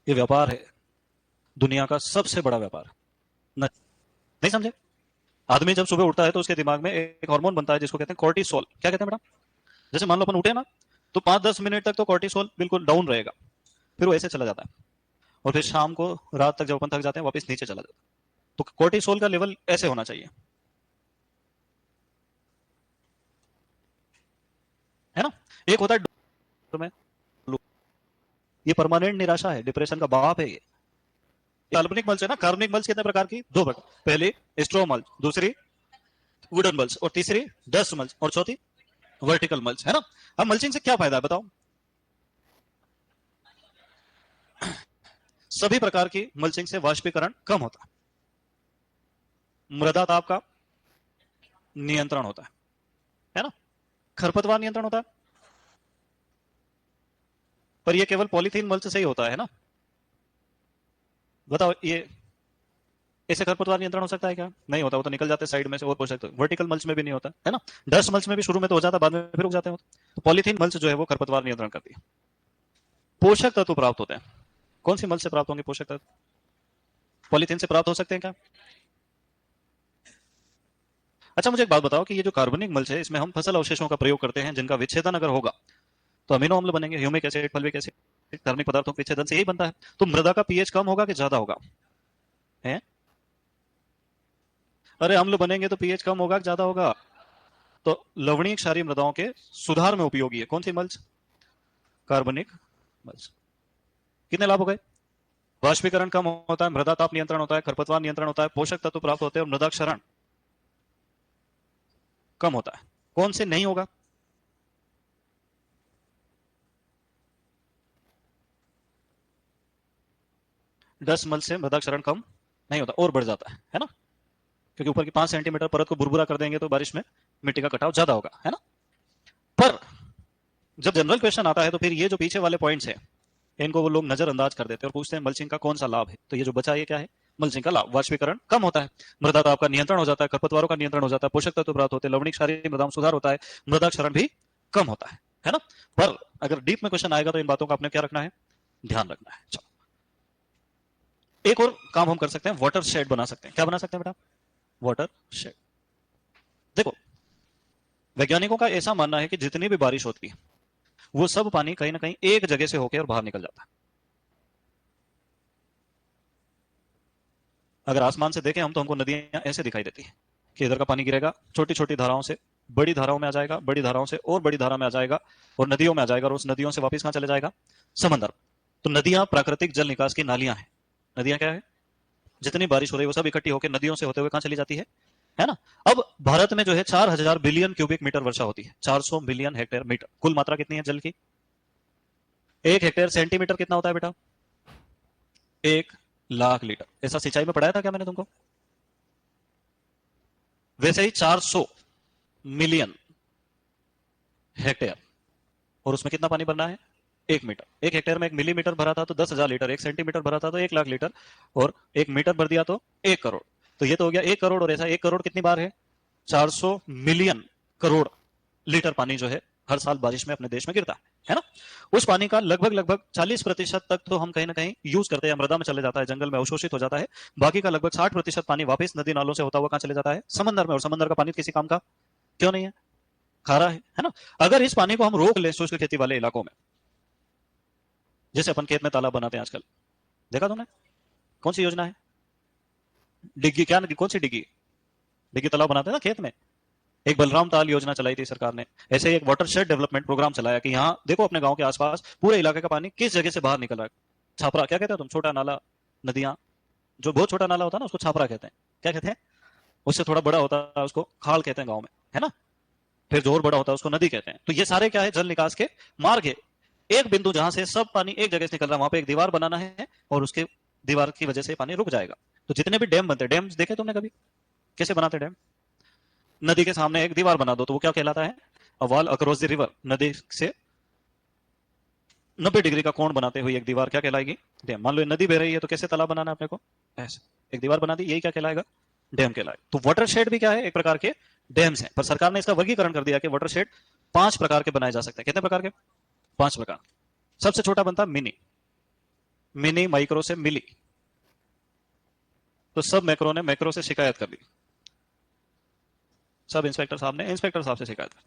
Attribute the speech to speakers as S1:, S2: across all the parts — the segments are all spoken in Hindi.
S1: ये व्यापार है, दुनिया का सबसे बड़ा व्यापार। नहीं समझे? आदमी जब सुबह उठता है तो उसके दिमाग में एक हार्मोन बनता है जिसको कहते हैं कॉर्टिसोल। क्या कहते हैं बेटा? जैसे मान लो अपन उठे ना, तो 5-10 मिनट तक तो कॉर्टिसोल बिल्कुल डाउन रहेगा, फिर वो ऐसे चला जाता है, और फिर शाम को, रात तक जब अपन थक जाते हैं, वापस नीचे चला जाता है। तो कॉर्टिसोल का लेवल ऐसे होना चाहिए, है ना? एक होता है में, ये परमानेंट निराशा है, डिप्रेशन का बाप है ये। काल्पनिक मल्च है ना। कार्बनिक मल्च कितने प्रकार की? दो प्रकार। पहली स्ट्रो मल्च, दूसरी वुडन मल्च, और तीसरी डस्ट मल्च, और चौथी वर्टिकल मल्च, है ना? अब मल्चिंग से क्या फायदा है बताओ? सभी प्रकार की मल्चिंग से वाष्पीकरण कम होता है, मृदा ताप का नियंत्रण होता है ना? खरपतवार नियंत्रण होता है, पर यह केवल पॉलीथीन मल्च से ही होता है ना? बताओ, ये ऐसे खरपतवार नियंत्रण हो सकता है क्या? नहीं होता, वो तो निकल जाते साइड में से और पोषक तो वर्टिकल मल्च में भी नहीं होता है ना? डस्ट मल्च में भी शुरू में तो हो जाता, बाद में फिर रुक जाते हैं। तो पॉलीथीन मल्च जो है वो खरपतवार नियंत्रण करती है। पोषक तत्व प्राप्त होते हैं। कौन सी मल्च से प्राप्त होंगे पोषक तत्व? पॉलीथीन से प्राप्त हो सकते हैं क्या? अच्छा, मुझे एक बात बताओ कि ये जो कार्बनिक मल्च है, इसमें हम फसल अवशेषों का प्रयोग करते हैं जिनका विच्छेदन अगर होगा तो अमीनो अम्ल बनेंगे, ह्यूमिक एसिड, फल्विक एसिड, कार्बनिक पदार्थों के विच्छेदन से यही बनता है। तो मृदा का पीएच कम होगा कि ज्यादा होगा? है? अरे अम्ल बनेंगे तो पीएच कम होगा कि ज्यादा होगा? तो लवणीय क्षारीय मृदाओं के सुधार में उपयोगी है कौन सी मल्च? कार्बनिक मल्च। कितने लाभ हो गए? वाष्पीकरण कम होता है, मृदा ताप नियंत्रण होता है, खरपतवार नियंत्रण होता है, पोषक तत्व प्राप्त होते हैं, और मृदा क्षरण कम होता है। कौन से नहीं होगा? डस्ट मल्च से मृदा क्षरण कम नहीं होता और बढ़ जाता है ना? क्योंकि ऊपर की 5 सेंटीमीटर परत को बुरबुरा कर देंगे तो बारिश में मिट्टी का कटाव ज्यादा होगा, है ना? पर जब जनरल क्वेश्चन आता है तो फिर ये जो पीछे वाले पॉइंट्स हैं, इनको वो लोग नजरअंदाज कर देते हैं और पूछते हैं मल्चिंग का कौन सा लाभ है। तो ये जो बचा ये क्या है? मल्चिंग का लाभ। वाष्पीकरण कम होता है, मृदा ताप का नियंत्रण हो जाता है, खरपतवारों का नियंत्रण हो जाता है, पोषक तत्व प्राप्त होते हैं, लवणिक क्षारीय मृदा में सुधार होता है, मृदा क्षरण भी कम होता है ना? पर अगर डीप में क्वेश्चन आएगा तो इन बातों का आपने क्या रखना है? ध्यान रखना है। चलो, एक और काम हम कर सकते हैं, वाटर शेड बना सकते हैं। क्या बना सकते हैं बेटा? Water shade. देखो, वैज्ञानिकों का ऐसा मानना है कि जितनी भी बारिश होती है वो सब पानी कहीं ना कहीं एक जगह से होकर और बाहर निकल जाता है। अगर आसमान से देखें हम तो हमको नदियां ऐसे दिखाई देती है कि इधर का पानी गिरेगा, छोटी छोटी धाराओं से बड़ी धाराओं में आ जाएगा, बड़ी धाराओं से और बड़ी धारा में आ जाएगा, और नदियों में आ जाएगा, और उस नदियों से वापस कहां चले जाएगा? समंदर। तो नदियां प्राकृतिक जल निकास की नालियां हैं। नदियां क्या है? जितनी बारिश हो रही है वो सब इकट्ठी होकर नदियों से होते हुए कहां चली जाती है ना? अब भारत में जो है 4,000 बिलियन क्यूबिक मीटर वर्षा होती है, 400 मिलियन हेक्टेयर मीटर। कुल मात्रा कितनी है जल की? 1 हेक्टेयर सेंटीमीटर कितना होता है बेटा? 1 लाख लीटर। ऐसा सिंचाई में पढ़ाया था क्या मैंने तुमको? वैसे ही 400 मिलियन हेक्टेयर, और उसमें कितना पानी भरना है? 1 मीटर। 1 हेक्टेयर में 1 मिलीमीटर भरा था तो 10,000 लीटर, 1 सेंटीमीटर भरा था तो 1 लाख लीटर, और 1 मीटर भर दिया तो 1 करोड़। तो ये तो हो गया 1 करोड़, और ऐसा 1 करोड़ कितनी बार है? 400 मिलियन करोड़ लीटर पानी जो है हर साल बारिश में अपने देश में गिरता है ना? उस पानी का लगभग लगभग 40% तक तो हम कहीं ना कहीं यूज करते हैं, मृदा में चले जाता है, जंगल में अवशोषित हो जाता है। बाकी का लगभग 60% पानी वापस नदी नालों से होता हुआ कहां चले जाता है? समंदर में। और समंदर का पानी किसी काम का क्यों नहीं है? खारा है ना? अगर इस पानी को हम रोक ले शुष्क खेती वाले इलाकों में, जैसे अपन खेत में तालाब बनाते हैं आजकल, देखा तुमने? कौन सी योजना है? डिग्गी, क्या कौन सी डिग्गी? डिग्गी तालाब बनाते हैं ना खेत में। एक बलराम ताल योजना चलाई थी सरकार ने। ऐसे ही एक वाटरशेड डेवलपमेंट प्रोग्राम चलाया कि यहाँ देखो अपने गांव के आसपास पूरे इलाके का पानी किस जगह से बाहर निकल रहा है। छापरा, क्या कहते हो तुम? छोटा नाला, नदियां। जो बहुत छोटा नाला होता है ना उसको छापरा कहते हैं। क्या कहते हैं? उससे थोड़ा बड़ा होता है उसको खाल कहते हैं गाँव में, है ना? फिर जो और बड़ा होता है उसको नदी कहते हैं। तो ये सारे क्या है? जल निकास के मार्ग है। एक बिंदु जहां से सब पानी एक जगह से निकल रहा है, वहां पे एक दीवार बनाना है, और उसके दीवार की वजह से पानी रुक जाएगा। तो जितने भी डैम बनते हैं, डैम देखे तुमने कभी? कैसे बनाते डैम? नदी के सामने एक दीवार बना दो तो वो क्या कहलाता है? A wall across the river. नदी से 90 डिग्री का कोण बनाते हुए एक दीवार क्या कहलाएगी? डैम। मान लो नदी बह रही है तो कैसे तालाब बनाना है अपने को? ऐसे एक दीवार बना दी, यही क्या कहलाएगा? डैम कहलाएगा। तो वाटरशेड भी क्या है? एक प्रकार के डैम्स हैं। पर सरकार ने इसका वर्गीकरण कर दिया कि वाटरशेड 5 प्रकार के बनाए जा सकते हैं। कितने प्रकार के? 5 प्रकार। सबसे छोटा बनता है मिनी। मिनी माइक्रो से मिली, तो सब मैक्रो ने मैक्रो से शिकायत कर दी। सब इंस्पेक्टर साहब ने इंस्पेक्टर साहब से शिकायत कर,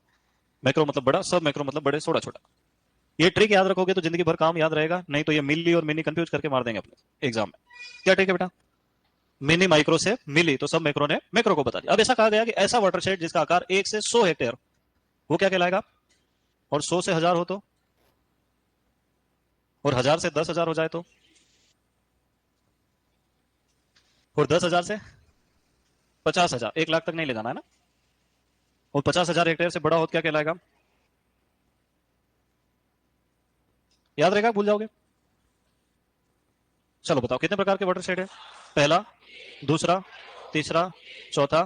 S1: मैक्रो मतलब बड़ा, सब मैक्रो मतलब बड़े, छोटा छोटा। ये ट्रिक याद रखोगे तो जिंदगी भर काम याद रहेगा, नहीं तो ये मिली और मिनी कंफ्यूज करके मार देंगे अपने एग्जाम में। क्या ट्रिक है बेटा? मिनी माइक्रो से मिली, तो सब मैक्रो ने मैक्रो को बता दिया। अब ऐसा कहा गया कि ऐसा वाटरशेड जिसका आकार 1 से 100 हेक्टेयर, वो क्या कहलाएगा? और 100 से 1000 हो तो, और 1000 से 10,000 हो जाए तो, और 10,000 से 50,000, 1 लाख तक नहीं ले जाना है ना, और 50,000 हेक्टेयर से बड़ा हो तो क्या कहलाएगा? याद रहेगा, भूल जाओगे? चलो बताओ कितने प्रकार के वाटरशेड है? पहला, दूसरा, तीसरा, चौथा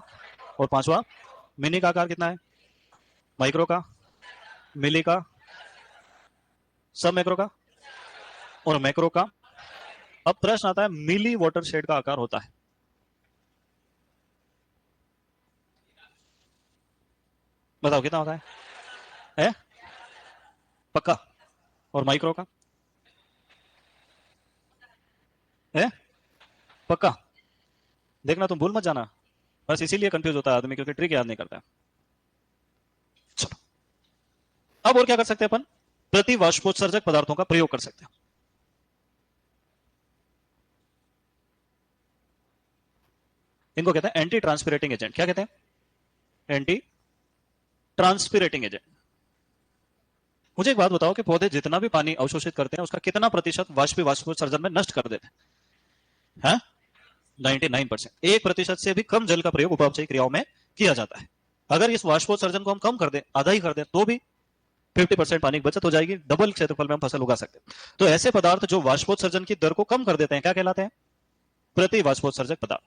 S1: और पांचवा। मिनी का आकार कितना है? माइक्रो का, मिली का, सब मैक्रो का और मैक्रो का। अब प्रश्न आता है, मिली वाटरशेड का आकार होता है, बताओ कितना होता है? पक्का? और माइक्रो का है? पक्का? देखना, तुम भूल मत जाना, बस इसीलिए कंफ्यूज होता है आदमी, क्योंकि ट्रिक याद नहीं करता है। चलो, अब और क्या कर सकते हैं अपन? प्रति वाष्पोत्सर्जक पदार्थों का प्रयोग कर सकते हैं। इनको कहते हैं एंटी ट्रांसपिरेटिंग एजेंट। क्या कहते हैं? Anti transpirating agent. मुझे एक बात बताओ कि पौधे जितना भी पानी अवशोषित करते हैं उसका कितना प्रतिशत वाष्पोत्सर्जन में नष्ट कर देते हैं? 99%। 1% से भी कम जल का प्रयोग उपापचयी क्रियाओं में किया जाता है। अगर इस वाष्पोत्सर्जन को हम कम कर दें, आधा ही कर दें, तो भी 50% पानी की बचत हो जाएगी, डबल क्षेत्रफल में हम फसल उगा सकते हैं। तो ऐसे पदार्थ जो वाष्पोत्सर्जन की दर को कम कर देते हैं क्या कहलाते हैं? प्रति वाष्पोत्सर्जक पदार्थ।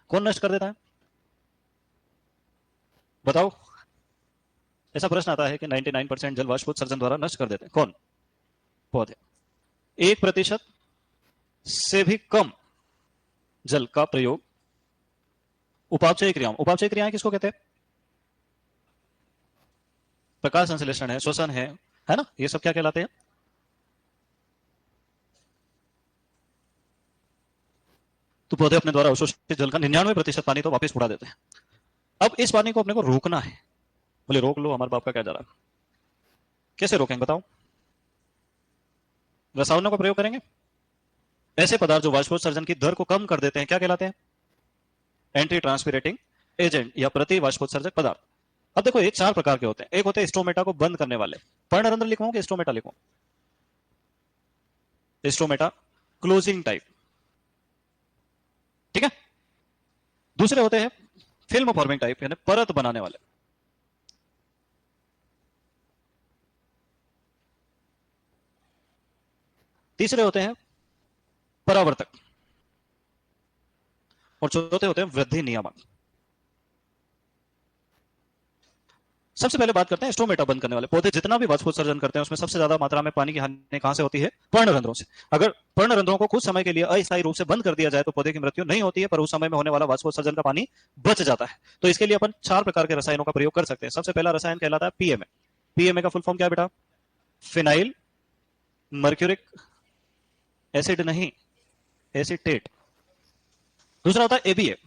S1: कौन नष्ट कर देता है? बताओ। ऐसा प्रश्न आता है कि 99% जल वाष्पोत्सर्जन द्वारा नष्ट कर देते हैं, कौन? पौधे। 1% से भी कम जल का प्रयोग उपापचयी क्रियाओं, उपापचयी क्रियाएं किसको कहते हैं? प्रकाश संश्लेषण है, श्वसन है ना, ये सब क्या कहलाते हैं? तो पौधे अपने द्वारा अवशोषित जल का 99% पानी तो वापस उड़ा देते हैं। अब इस पानी को अपने को रोकना है। बोले रोक लो, हमारे बाप का क्या जा रहा है? कैसे रोकेंगे बताओ? रसायनों का प्रयोग करेंगे। ऐसे पदार्थ जो वाष्पोत्सर्जन की दर को कम कर देते हैं क्या कहलाते हैं? एंटी ट्रांसपिरेटिंग एजेंट या प्रति वाष्पोत्सर्जक पदार्थ। अब देखो, एक 4 प्रकार के होते हैं। एक होते हैं स्टोमेटा को बंद करने वाले। पर्णरंध्र लिखूं कि स्टोमेटा लिखूं? स्टोमेटा क्लोजिंग टाइप, ठीक है। दूसरे होते हैं फिल्म फॉर्मिंग टाइप, यानी परत बनाने वाले। तीसरे होते हैं परावर्तक, और चौथे होते हैं वृद्धि नियामक। सबसे पहले बात करते हैं स्टोमेटा बंद करने वाले। पौधे जितना भी वाष्पोत्सर्जन करते हैं उसमें सबसे ज्यादा मात्रा में पानी की हानि कहां से होती है? पर्णरंध्रों से। अगर पर्णरंध्रों को कुछ समय के लिए अस्थायी रूप से बंद कर दिया जाए तो पौधे की मृत्यु नहीं होती है, पर उस समय में होने वाला वाष्पोत्सर्जन का पानी बच जाता है। तो इसके लिए अपन 4 प्रकार के रसायनों का प्रयोग कर सकते हैं। सबसे पहला रसायन कहलाता है पीएमए। पीएमए का फुल फॉर्म क्या है बेटा? फिनाइल मर्क्यूरिक एसिड नहीं, एसिटेट। दूसरा होता है एबीए,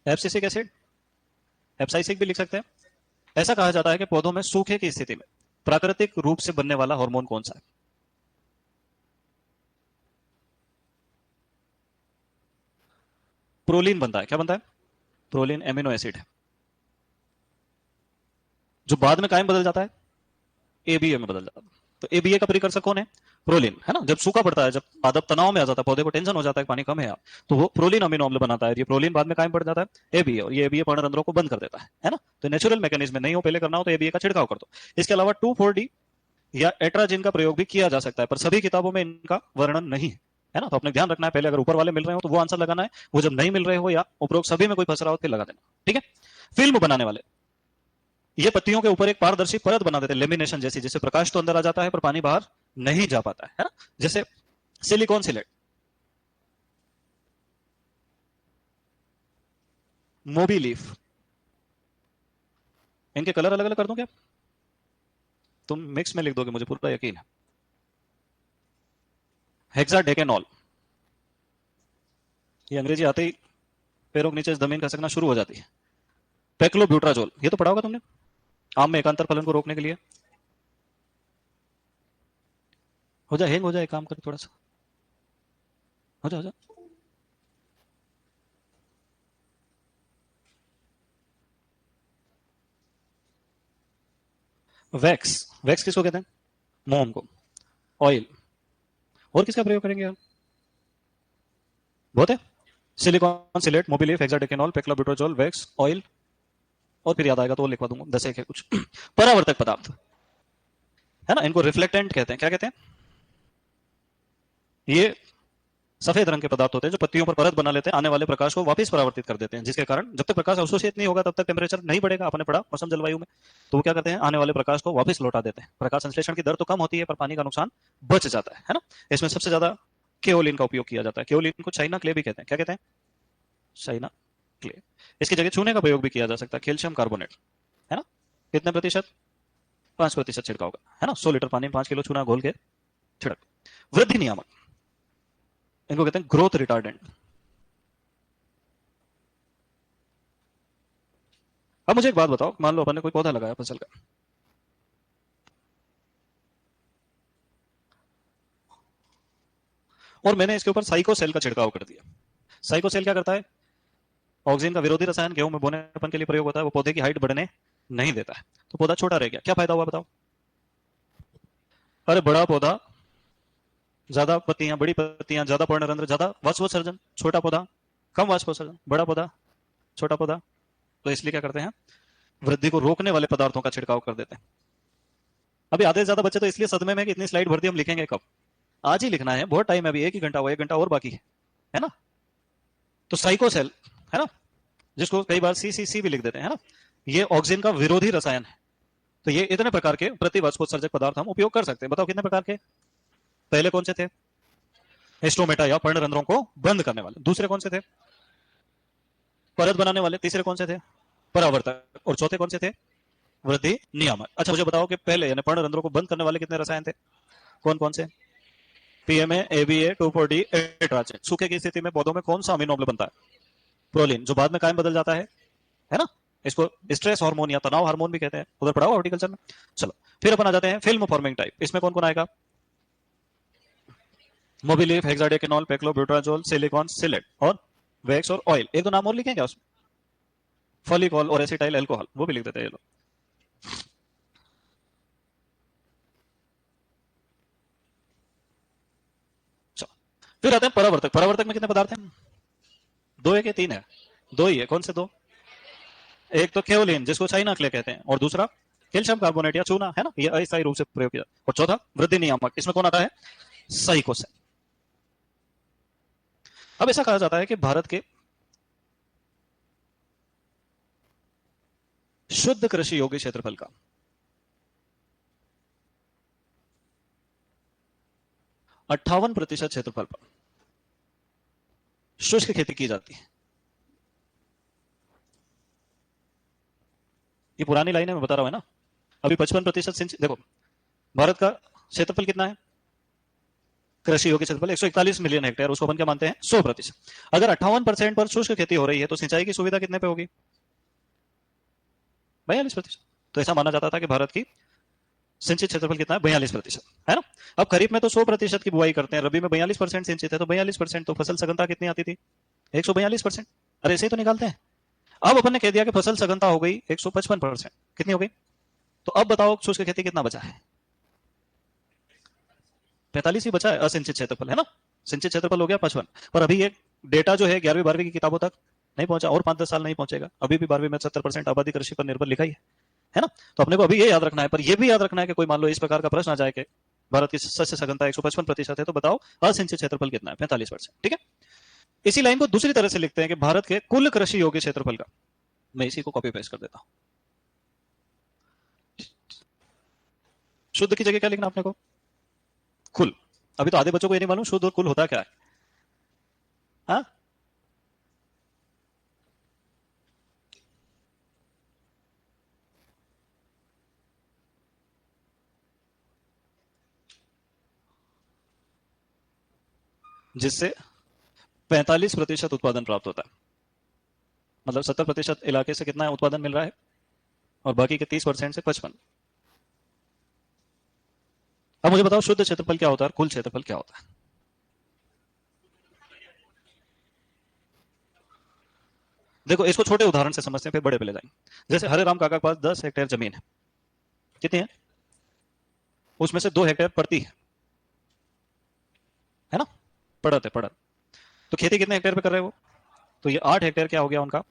S1: एब्सिसिक एसिड, एप्साइसिक भी लिख सकते हैं। ऐसा कहा जाता है कि पौधों में सूखे की स्थिति में प्राकृतिक रूप से बनने वाला हार्मोन कौन सा है? प्रोलीन बनता है। क्या बनता है? प्रोलीन एमिनो एसिड है, जो बाद में कायम बदल जाता है, एबीए में बदल जाता है। तो एबीए का प्रीकर्सर कौन है? प्रोलीन, है ना। जब सूखा पड़ता है, जब पादप तनाव में आ जाता है, पौधे को टेंशन हो जाता है पानी कम है, तो वो प्रोलीन अमीनो अम्ल बनाता है। ये प्रोलीन बाद में कायम पड़ जाता है एबीए, और ये एबीए पर्णरंध्रों को बंद कर देता है ना। तो नेचुरल मैकेनिज्म नहीं हो, पहले करना हो तो एबीए का छिड़काव कर दो। इसके अलावा 2,4-D या एट्राजिन का प्रयोग भी किया जा सकता है, पर सभी किताबों में इनका वर्णन नहीं है ना। तो अपने ध्यान रखना है, पहले अगर ऊपर वाले मिल रहे हो तो वो आंसर लगाना है, वो जब नहीं मिल रहे हो या उपरोक्त सभी में कोई फंस रहा हो फिर लगा देना, ठीक है। फिल्म बनाने वाले, ये पत्तियों के ऊपर एक पारदर्शी परत बना देते हैं, लेमिनेशन जैसी, जिससे प्रकाश तो अंदर आ जाता है पर पानी बाहर नहीं जा पाता है ना। जैसे सिलिकॉन सिलेट। मोबी लीफ, इनके कलर अलग अलग कर दूं क्या? तुम मिक्स में लिख दोगे, मुझे पूरा यकीन है। हेक्साडेकेनॉल, ये अंग्रेजी आते ही पैरों के नीचे जमीन खसकना शुरू हो जाती है। पेक्लोब्यूट्राजोल, ये तो पढ़ा होगा तुमने, आम में एकांतर फलन को रोकने के लिए। हो जाए, हैंग हो जाए, काम कर थोड़ा सा, हो जा हो जा। वैक्स, वैक्स किसको कहते हैं? मोम को। ऑयल, और किसका प्रयोग करेंगे यार? बहुत है। सिलिकॉन, सिलेट, मोबिलिफ, हेक्साडेकेनॉल, पेक्लोब्यूट्राजोल, वैक्स, ऑयल, और फिर याद आएगा तो और लिखवा दूंगा, 10 एक है कुछ। परावर्तक पदार्थ है ना, इनको रिफ्लेक्टेंट कहते हैं। क्या कहते हैं? ये सफेद रंग के पदार्थ होते हैं जो पत्तियों पर परत बना लेते हैं, आने वाले प्रकाश को वापस परावर्तित कर देते हैं, जिसके कारण जब तक प्रकाश अवशोषित नहीं होगा तब तक टेम्परेचर नहीं बढ़ेगा। आपने पढ़ा मौसम जलवायु में, तो वो क्या करते हैं, आने वाले प्रकाश को वापस लौटा देते हैं। प्रकाश संश्लेषण की दर तो कम होती है, पर पानी का नुकसान बच जाता है ना। इसमें सबसे ज्यादा केओलिन का उपयोग किया जाता है। केओलिन को चाइना क्ले भी कहते हैं। क्या कहते हैं? China clay. इसकी जगह चूने का प्रयोग भी किया जा सकता है, कैल्शियम कार्बोनेट, है ना। कितने प्रतिशत? 5% छिड़काव का, है ना। 100 लीटर पानी में 5 किलो चूना घोल के छिड़क। वृद्धि नियामक, इनको कहते हैं ग्रोथ रिटार्डेंट। अब मुझे एक बात बताओ, मान लो अपन ने कोई पौधा लगाया फसल का, और मैंने इसके ऊपर साइकोसेल का छिड़काव कर दिया। साइकोसेल क्या करता है? ऑक्सीजन का विरोधी रसायन गेहूं में बोनेपन के लिए प्रयोग होता है। वो पौधे की हाइट बढ़ने नहीं देता है, तो पौधा छोटा रह गया। क्या फायदा हुआ बताओ? अरे बड़ा पौधा, ज्यादा पत्तियां, बड़ी पत्तियां, ज्यादा पर्णरंध्र, ज्यादा वाष्पोत्सर्जन। छोटा पौधा कम वाष्पोत्सर्जन, बड़ा पौधा छोटा पौधा। तो इसलिए क्या करते हैं, वृद्धि को रोकने वाले पदार्थों का छिड़काव कर देते हैं। अभी आधे से ज्यादा बच्चे तो इसलिए सदमे में कि इतनी स्लाइड भर दी, हम लिखेंगे कब? आज ही लिखना है, बहुत टाइम है अभी, 1 ही घंटा हुआ, 1 घंटा और बाकी है ना। तो साइकोसेल, है ना, जिसको कई बार सीसीसी भी लिख देते हैं, है ना, ये ऑक्सीजन का विरोधी रसायन है। तो ये इतने प्रकार के प्रतिवाष्पोत्सर्जक पदार्थ हम उपयोग कर सकते हैं। बताओ कितने प्रकार के? पहले कौन से थे? एस्ट्रोमेटा या पर्णरंध्रों को बंद करने वाले। दूसरे कौन से थे? परत बनाने वाले। तीसरे कौन से थे? परावर्तक। और चौथे कौन से थे? वृद्धि नियामक। अच्छा मुझे बताओ कि पहले यानी पर्णरंध्रों को बंद करने वाले कितने रसायन थे? कौन कौन से? PMA, ABA, 2,4-D, एट्राजेन। सूखे की स्थिति में पौधों में कौन सा अमीनो अम्ल बनता है? प्रोलीन, जो बाद में कायम बदल जाता है ना। इसको स्ट्रेस हार्मोन या तनाव हार्मोन भी कहते हैं, उधर पढ़ा हुआ हॉर्टिकल्चर में। चलो फिर अपन आ जाते हैं फिल्म फॉर्मिंग टाइप। इसमें कौन कौन आएगा? मोबिलिफ, हेक्साडेकेनॉल, पेक्लोब्यूट्राजोल, सिलिकॉन, सिलेट, और वैक्स और ऑयल। एक दो नाम और लिखें क्या उसमें? फॉलिकॉल और एसिटाइल अल्कोहल, वो भी लिख देते हैं ये लोग। चलो फिर आते हैं परावर्तक। परावर्तक में कितने पदार्थ हैं? 2 है कि 3 है? 2 ही है। कौन से 2? एक तो केओलिन, जिसको चाइना क्ले कहते हैं, और दूसरा कैल्शियम कार्बोनेट या चूना, है ना, ये अस्थायी रूप से प्रयोग किया। और चौथा वृद्धि नियामक, इसमें कौन आता है? साइकोसेल। अब ऐसा कहा जाता है कि भारत के शुद्ध कृषि योग्य क्षेत्रफल का 58% क्षेत्रफल पर शुष्क खेती की जाती है। ये पुरानी लाइन है, मैं बता रहा हूं, है ना। अभी 55% सिंचित। देखो भारत का क्षेत्रफल कितना है? कृषि योग्य क्षेत्रफल 141 मिलियन हेक्टेयर, उसको अपन क्या मानते हैं? 100%। अगर 58% पर शुष्क खेती हो रही है, तो सिंचाई की सुविधा कितने पे होगी? 42%। तो ऐसा माना जाता था कि भारत की सिंचित क्षेत्रफल कितना है? 42%, है ना। अब खरीफ में तो 100% की बुआई करते हैं, रबी में 42% सिंचित है, तो 42%, तो फसल सघनता कितनी आती थी? 142%। अरे ऐसे ही तो निकालते हैं। अब अपन ने कह दिया कि फसल सघनता हो गई 155%, कितनी हो गई? तो अब बताओ शुष्क खेती कितना बचा है? 45 ही बचा है असिंचित क्षेत्रफल, है ना। सिंचित क्षेत्रफल हो गया 55। पर अभी ये डेटा जो है 11वीं 12वीं की किताबों तक नहीं पहुंचा, और 5-10 साल नहीं पहुंचेगा। अभी भी 12वीं में 70% आबादी कृषि पर निर्भर लिखा ही है ना। तो अपने को अभी ये याद रखना है। पर यह भी याद रखना है कि कोई मान लो इस प्रकार का प्रश्न आ जाए कि भारत की शस्य सघनता 155% है, तो बताओ असिंचित क्षेत्रफल कितना है? 45%। ठीक है। इसी लाइन को दूसरी तरह से लिखते हैं कि भारत के कुल कृषि योग्य क्षेत्रफल का, मैं इसी को कॉपी पेस्ट कर देता हूं। शुद्ध की जगह क्या लिखना आपने को? कुल। अभी तो आधे बच्चों को ये नहीं मालूम, शुद्ध और कुल होता क्या है। हाँ, जिससे 45% उत्पादन प्राप्त होता है। मतलब 70% इलाके से कितना उत्पादन मिल रहा है और बाकी के 30% से 55। अब मुझे बताओ शुद्ध क्षेत्रफल क्या होता है और कुल क्षेत्रफल क्या होता है। देखो इसको छोटे उदाहरण से समझते हैं फिर बड़े पे ले जाएंगे। जैसे हरे राम काका के पास 10 हेक्टेयर जमीन है। कितनी है? उसमें से 2 हेक्टेयर पड़ती है ना, पड़त है पड़त। तो खेती कितने हेक्टेयर पे कर रहे हो? तो ये 8 हेक्टेयर क्या हो गया उनका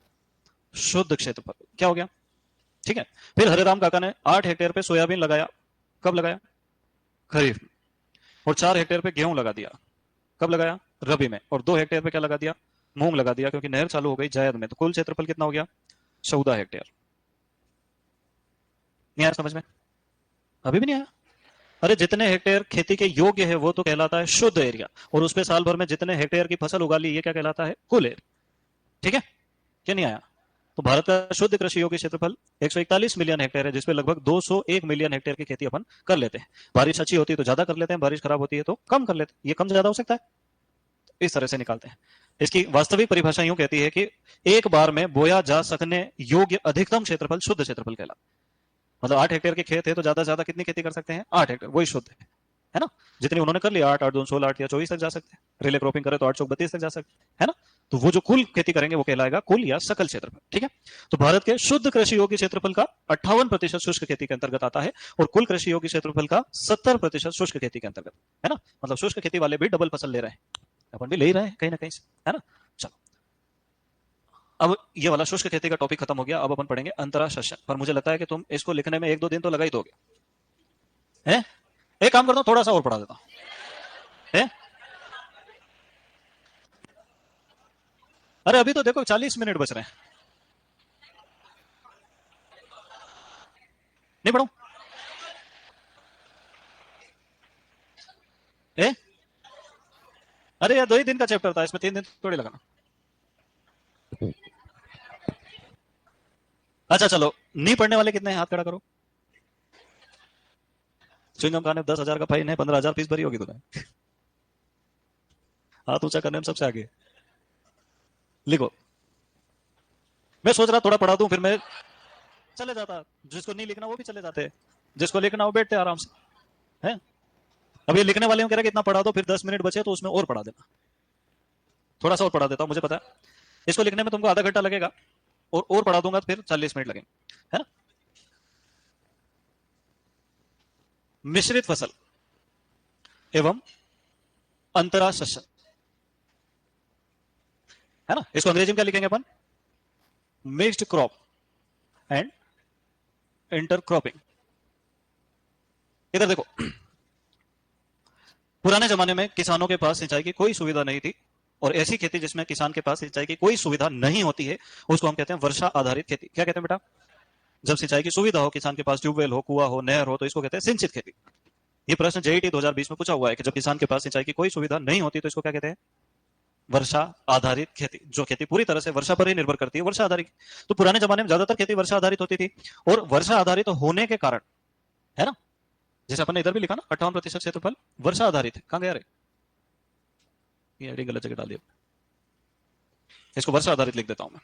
S1: शुद्ध क्षेत्रफल, क्या हो गया? ठीक है। फिर हरे राम काका ने 8 हेक्टेयर पे सोयाबीन लगाया। कब लगाया? खरीफ में। और 4 हेक्टेयर पे गेहूं लगा दिया। कब लगाया? रबी में। और 2 हेक्टेयर पे क्या लगा दिया? मूंग लगा दिया, क्योंकि नहर चालू हो गई जायद में। तो कुल क्षेत्रफल कितना हो गया? 14 हेक्टेयर। नहीं आया समझ में? अभी भी नहीं आया? अरे जितने हेक्टेयर खेती के योग्य है वो तो कहलाता है शुद्ध एरिया, और उसमें साल भर में जितने हेक्टेयर की फसल उगा ली ये क्या कहलाता है? कुल एरिया। ठीक है? क्या नहीं आया? तो भारत का शुद्ध कृषि योग्य क्षेत्रफल 141 मिलियन हेक्टेयर है, जिसमें लगभग 201 मिलियन हेक्टेयर की खेती अपन कर लेते हैं। बारिश अच्छी होती है तो ज्यादा कर लेते हैं, बारिश खराब होती है तो कम कर लेते हैं। ये कम ज्यादा हो सकता है, इस तरह से निकालते हैं। इसकी वास्तविक परिभाषा यूं कहती है कि एक बार में बोया जा सकने योग्य अधिकतम क्षेत्रफल शुद्ध क्षेत्रफल कहलाता है। मतलब 8 हेक्टेयर के खेत है तो ज्यादा से ज्यादा कितनी खेती कर सकते हैं? 8 हेक्टेयर, वही शुद्ध है ना। जितनी उन्होंने कर लिया 8 8 2 16 8 या 24 तक जा सकते हैं। रिले क्रॉपिंग करे तो 8 चौक 32 तक जा सकते हैं, है ना। तो वो जो कुल खेती करेंगे वो कहलाएगा कुल या सकल क्षेत्रफल। ठीक है। तो भारत के शुद्ध कृषि योग्य क्षेत्रफल का 58% शुष्क खेती के अंतर्गत आता है, और कुल कृषि योग्य क्षेत्रफल का 70% शुष्क खेती के अंतर्गत, है ना। मतलब शुष्क खेती वाले भी डबल फसल ले रहे हैं, अपन भी ले ही रहे हैं कहीं ना कहीं से, है ना। चलो, अब ये वाला शुष्क खेती का टॉपिक खत्म हो गया। अब अपन पढ़ेंगे अंतरा शस्य, पर मुझे लगता है कि तुम इसको लिखने में 1 2 दिन तो लगा ही दोगे, हैं? एक काम करता हूं, थोड़ा सा और पढ़ा देता हूं, है? अरे अभी तो देखो 40 मिनट बच रहे हैं। नहीं पढ़ू? ए? अरे यार 2 ही दिन का चैप्टर था, इसमें 3 दिन थोड़ी लगाना। अच्छा चलो, नहीं पढ़ने वाले कितने हैं? हाथ खड़ा करो। च्युइंगम खाने 10,000 का फाइन है, 15,000 फीस भरी होगी तुम्हें। हाथ ऊंचा करने में सबसे आगे। लिखो। मैं सोच रहा थोड़ा पढ़ा दूं, फिर मैं चले जाता। जिसको नहीं लिखना वो भी चले जाते, जिसको लिखना वो बैठते आराम से, है। अब ये लिखने वाले कह रहे कि इतना पढ़ा दो, फिर 10 मिनट बचे तो उसमें और पढ़ा देना। थोड़ा सा और पढ़ा देता हूं, मुझे पता है इसको लिखने में तुमको आधा घंटा लगेगा, और पढ़ा दूंगा तो फिर 40 मिनट लगेंगे, है ना। मिश्रित फसल एवं अंतरा शस्य, है ना। इसको अंग्रेजी में क्या लिखेंगे अपन? Mixed crop and intercropping. इधर देखो, पुराने जमाने में किसानों के पास सिंचाई की कोई सुविधा नहीं थी, और ऐसी खेती जिसमें किसान के पास सिंचाई की कोई सुविधा नहीं होती है उसको हम कहते हैं वर्षा आधारित खेती। क्या कहते हैं बेटा? जब सिंचाई की सुविधा हो, किसान के पास ट्यूबवेल हो, कुआ हो, नहर हो, तो इसको कहते हैं सिंचित खेती। ये प्रश्न जेईटी 2020 में पूछा हुआ है कि जब किसान के पास सिंचाई की कोई सुविधा नहीं होती तो इसको क्या कहते हैं? वर्षा आधारित खेती। जो खेती पूरी तरह से वर्षा पर ही निर्भर करती है, वर्षा आधारित। तो पुराने जमाने में ज्यादातर खेती वर्षा आधारित होती थी, और वर्षा आधारित होने के कारण, है ना, जैसे अपन ने इधर भी लिखा ना 58% क्षेत्रफल वर्षा आधारित है। कहां गया रे? ये आईडी गलत जगह डाल दिया, इसको वर्षा आधारित लिख देता हूं मैं,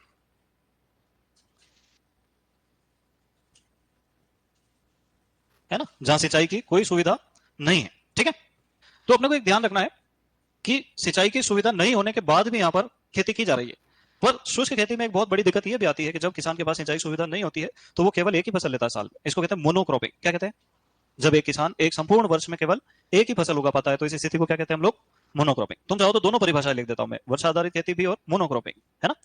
S1: है ना, जहां सिंचाई की कोई सुविधा नहीं है। ठीक है। तो अपने को एक ध्यान रखना है कि सिंचाई की सुविधा नहीं होने के बाद भी यहां पर खेती की जा रही है। पर शुष्क खेती में एक बहुत बड़ी दिक्कत यह भी आती है कि जब किसान के पास सिंचाई सुविधा नहीं होती है तो वो केवल एक ही फसल लेता है साल में। इसको कहते हैं मोनोक्रॉपिंग। क्या कहते हैं? जब एक किसान एक संपूर्ण वर्ष में केवल एक ही फसल उगा पाता है तो इस स्थिति को क्या कहते हैं हम लोग? मोनोक्रॉपिंग। तुम चाहो तो दोनों परिभाषाएं लिख देता हूं मैं, वर्षा आधारित खेती भी और मोनोक्रॉपिंग, है ना।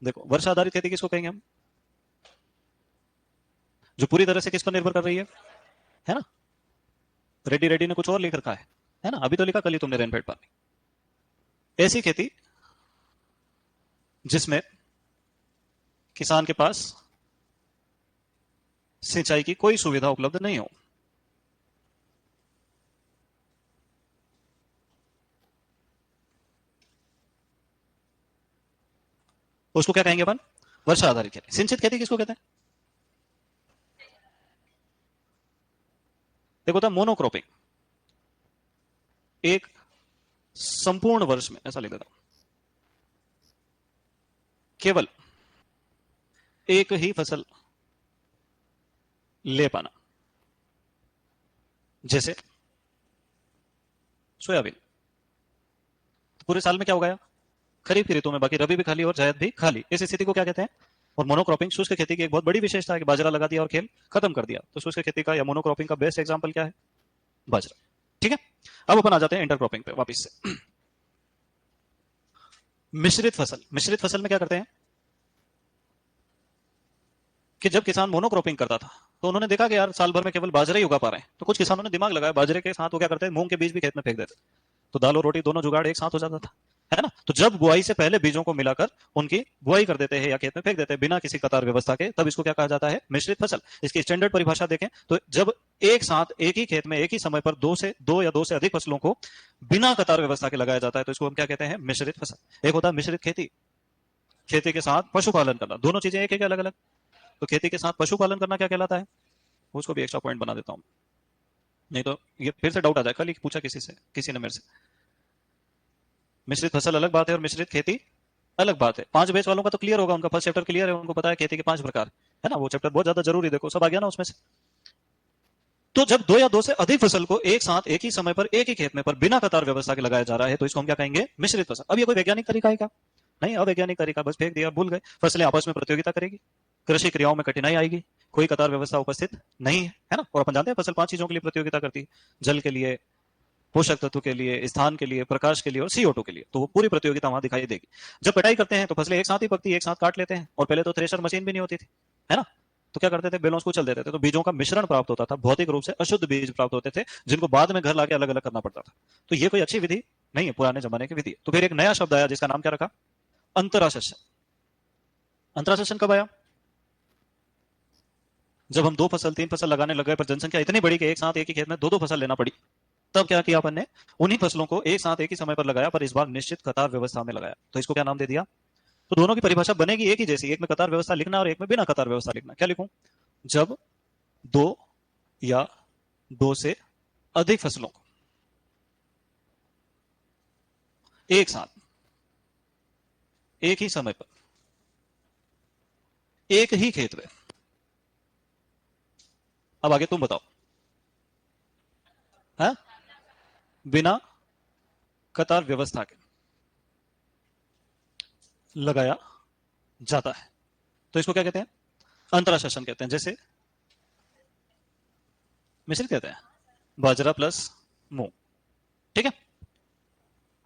S1: देखो, वर्षा आधारित खेती किसको कहेंगे हम? जो पूरी तरह से किस पर निर्भर कर रही है ना। रेड्डी रेड्डी ने कुछ और लिख रखा है ना। अभी तो लिखा कल ही तुमने रेनफेड पर। ऐसी खेती जिसमें किसान के पास सिंचाई की कोई सुविधा उपलब्ध नहीं हो, उसको क्या कहेंगे अपन? वर्षा आधारित खेती। सिंचित खेती किसको कहते हैं? देखो था मोनोक्रॉपिंग, एक संपूर्ण वर्ष में, ऐसा लिख देता हूं, केवल एक ही फसल ले पाना, जैसे सोयाबीन। तो पूरे साल में क्या उगाया? खरीफ की ऋतु में, बाकी रबी भी खाली और जायद भी खाली। इस स्थिति को क्या कहते हैं? और मोनोक्रॉपिंग, शुष्क खेती की एक बहुत बड़ी विशेषता है कि बाजरा लगा दिया और खेल खत्म कर दिया। तो शुष्क खेती का या मोनोक्रॉपिंग का बेस्ट एग्जांपल क्या है? बाजरा। ठीक है, अब अपन आ जाते हैं इंटरक्रॉपिंग पे वापस से। मिश्रित फसल, मिश्रित फसल में क्या करते हैं कि जब किसान मोनोक्रॉपिंग करता था तो उन्होंने देखा कि यार साल भर में केवल बाजरा ही उगा पा रहे हैं, तो कुछ किसानों ने दिमाग लगाया, बाजरे के साथ वो क्या करते हैं, मूंग के बीज भी खेत में फेंक देते, तो दाल और रोटी दोनों जुगाड़ एक साथ हो जाता था, है ना। तो जब बुआई से पहले बीजों को मिलाकर उनकी बुआई कर देते हैं या खेत में फेंक देते हैं बिना किसी कतार व्यवस्था के, तब इसको क्या कहा जाता है? मिश्रित फसल। इसकी स्टैंडर्ड परिभाषा देखें तो जब एक साथ एक ही खेत में एक ही समय पर दो या दो से अधिक फसलों को बिना कतार व्यवस्था के लगाया जाता है, तो इसको हम क्या कहते हैं? मिश्रित फसल। एक होता है मिश्रित खेती, खेती के साथ पशुपालन करना, दोनों चीजें एक एक अलग अलग। तो खेती के साथ पशुपालन करना क्या कहलाता है? उसको भी एक्स्ट्रा पॉइंट बना देता हूं, नहीं तो ये फिर से डाउट आ जाए। कल ही पूछा किसी ने मेरे से। मिश्रित फसल अलग बात है और मिश्रित खेती अलग बात है। 5 बैच वालों का तो क्लियर होगा, उनका फर्स्ट चैप्टर क्लियर है, उनको पता है खेती के 5 प्रकार, है ना। वो चैप्टर बहुत ज्यादा जरूरी, देखो सब आ गया ना उसमें से। तो जब दो या दो से अधिक फसल को एक साथ एक ही समय पर एक ही खेत में पर बिना कतार व्यवस्था के लगाया जा रहा है, तो इसको हम क्या कहेंगे? मिश्रित फसल। अब ये कोई वैज्ञानिक तरीका है क्या? नहीं, अवैज्ञानिक तरीका, बस फेंक दिया, भूल गए। फसलें आपस में प्रतियोगिता करेगी, कृषि क्रियाओं में कठिनाई आएगी, कोई कतार व्यवस्था उपस्थित नहीं है ना। और अपन जानते हैं फसल 5 चीजों के लिए प्रतियोगिता करती है, जल के लिए, पोषक तत्व के लिए, स्थान के लिए, प्रकाश के लिए और CO2 के लिए। तो वो पूरी प्रतियोगिता वहां दिखाई देगी। जब कटाई करते हैं तो फसलें एक साथ ही पकती, एक साथ काट लेते हैं, और पहले तो थ्रेशर मशीन भी नहीं होती थी, है ना। तो क्या करते थे? बेलों को चल देते थे, तो बीजों का मिश्रण प्राप्त होता था, भौतिक रूप से अशुद्ध बीज प्राप्त होते थे, जिनको बाद में घर लाके अलग अलग करना पड़ता था। तो ये कोई अच्छी विधि नहीं है, पुराने जमाने की विधि। तो फिर एक नया शब्द आया जिसका नाम क्या रखा? अंतराशस्यन। अंतराशस्यन कब आया? जब हम 2 फसल 3 फसल लगाने लग गए, पर जनसंख्या इतनी बड़ी कि एक साथ एक ही खेत में 2-2 फसल लेना पड़ी। तब क्या किया अपन ने? उन्हीं फसलों को एक साथ एक ही समय पर लगाया, पर इस बार निश्चित कतार व्यवस्था में लगाया। तो इसको क्या नाम दे दिया? तो दोनों की परिभाषा बनेगी एक ही जैसी, एक में कतार व्यवस्था लिखना और एक में बिना कतार व्यवस्था लिखना। क्या लिखूं? जब दो या दो से अधिक फसलों को एक साथ एक ही समय पर एक ही खेत में, अब आगे तुम बताओ, है बिना कतार व्यवस्था के लगाया जाता है, तो इसको क्या कहते हैं? अंतराशासन कहते हैं। जैसे मिश्रित कहते हैं, बाजरा प्लस मूंग। ठीक है,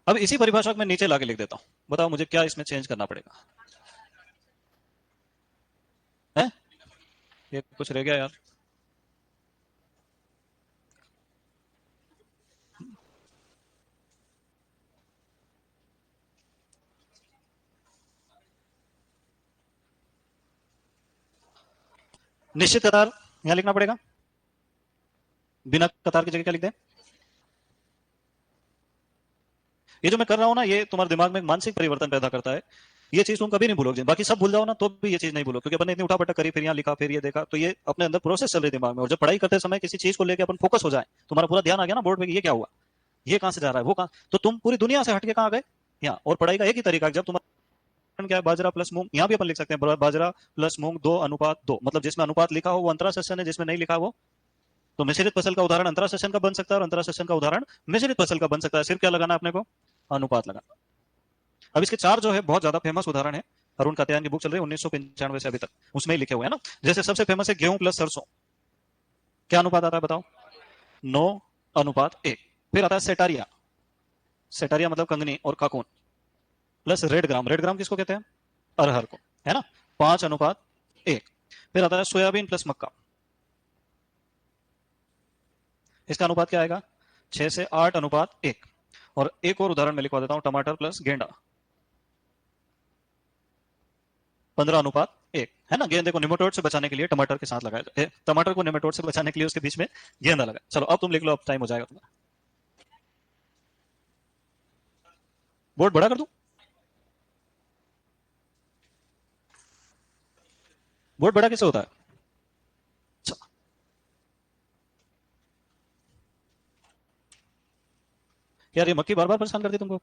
S1: अब इसी परिभाषा को मैं नीचे लाके लिख देता हूं, बताओ मुझे क्या इसमें चेंज करना पड़ेगा? है ये कुछ रह गया यार? निश्चित कतार यहां लिखना पड़ेगा, बिना कतार की जगह क्या लिख दें? ये जो मैं कर रहा हूं ना, ये तुम्हारे दिमाग में एक मानसिक परिवर्तन पैदा करता है। ये चीज तुम कभी नहीं भूलोगे, बाकी सब भूल जाओ ना तो भी ये चीज नहीं भूलो, क्योंकि अपन ने इतनी उठापटक करी, फिर यहाँ लिखा, फिर ये देखा, तो ये अपने अंदर प्रोसेस चल रही है दिमाग में। और जब पढ़ाई करते समय किसी चीज को लेकर अपन फोकस हो जाए, तुम्हारा पूरा ध्यान आ गया ना बोर्ड पे, ये क्या हुआ, ये कहां से जा रहा है, वो कहां, तो तुम पूरी दुनिया से हटके कहां गए? यहाँ। और पढ़ाई का एक ही तरीका है, जब तुम्हारा क्या है, बाजरा प्लस मूंग, यहाँ भी अपन लिख सकते हैं बाजरा प्लस मूंग 2:2, मतलब जिसमें अनुपात लिखा हो वो अंतरा सेशन है, जिसमें नहीं लिखा वो तो मिश्रित फसल का उदाहरण अंतरा सेशन का बन सकता है, और अंतरा सेशन का उदाहरण मिश्रित फसल का बन सकता है। सिर्फ क्या लगाना अपने को? अनुपात लगाना। अब इसके 4 जो है बहुत ज्यादा फेमस उदाहरण है, अरुण कात्यायन की बुक चल रही है 1995 से अभी तक, उसमें ही लिखे हुए हैं ना। जैसे सबसे फेमस है गेहूं प्लस सरसों, क्या अनुपात आता है बताओ? 9:1। फिर आता है सेटारिया, सेटारिया मतलब कंगनी और काकून, plus red gram, red gram किसको कहते हैं? अरहर को, है ना। 5:1। फिर आता है सोयाबीन प्लस मक्का, इसका अनुपात क्या आएगा? 6:8:1। और एक और उदाहरण मैं लिखवा देता हूं, टमाटर प्लस गेंडा, 15:1, है ना। गेंदे को निमेटोड से बचाने के लिए टमाटर के साथ लगाया जाए, टमाटर को निमेटोड से बचाने के लिए उसके बीच में गेंदा लगाया। चलो अब तुम लिख लो, अब टाइम हो जाएगा तुम्हारा। बोर्ड बड़ा कर दूं? बोर्ड बड़ा कैसे होता है? अच्छा, यार ये मक्खी बार बार परेशान करती तुमको।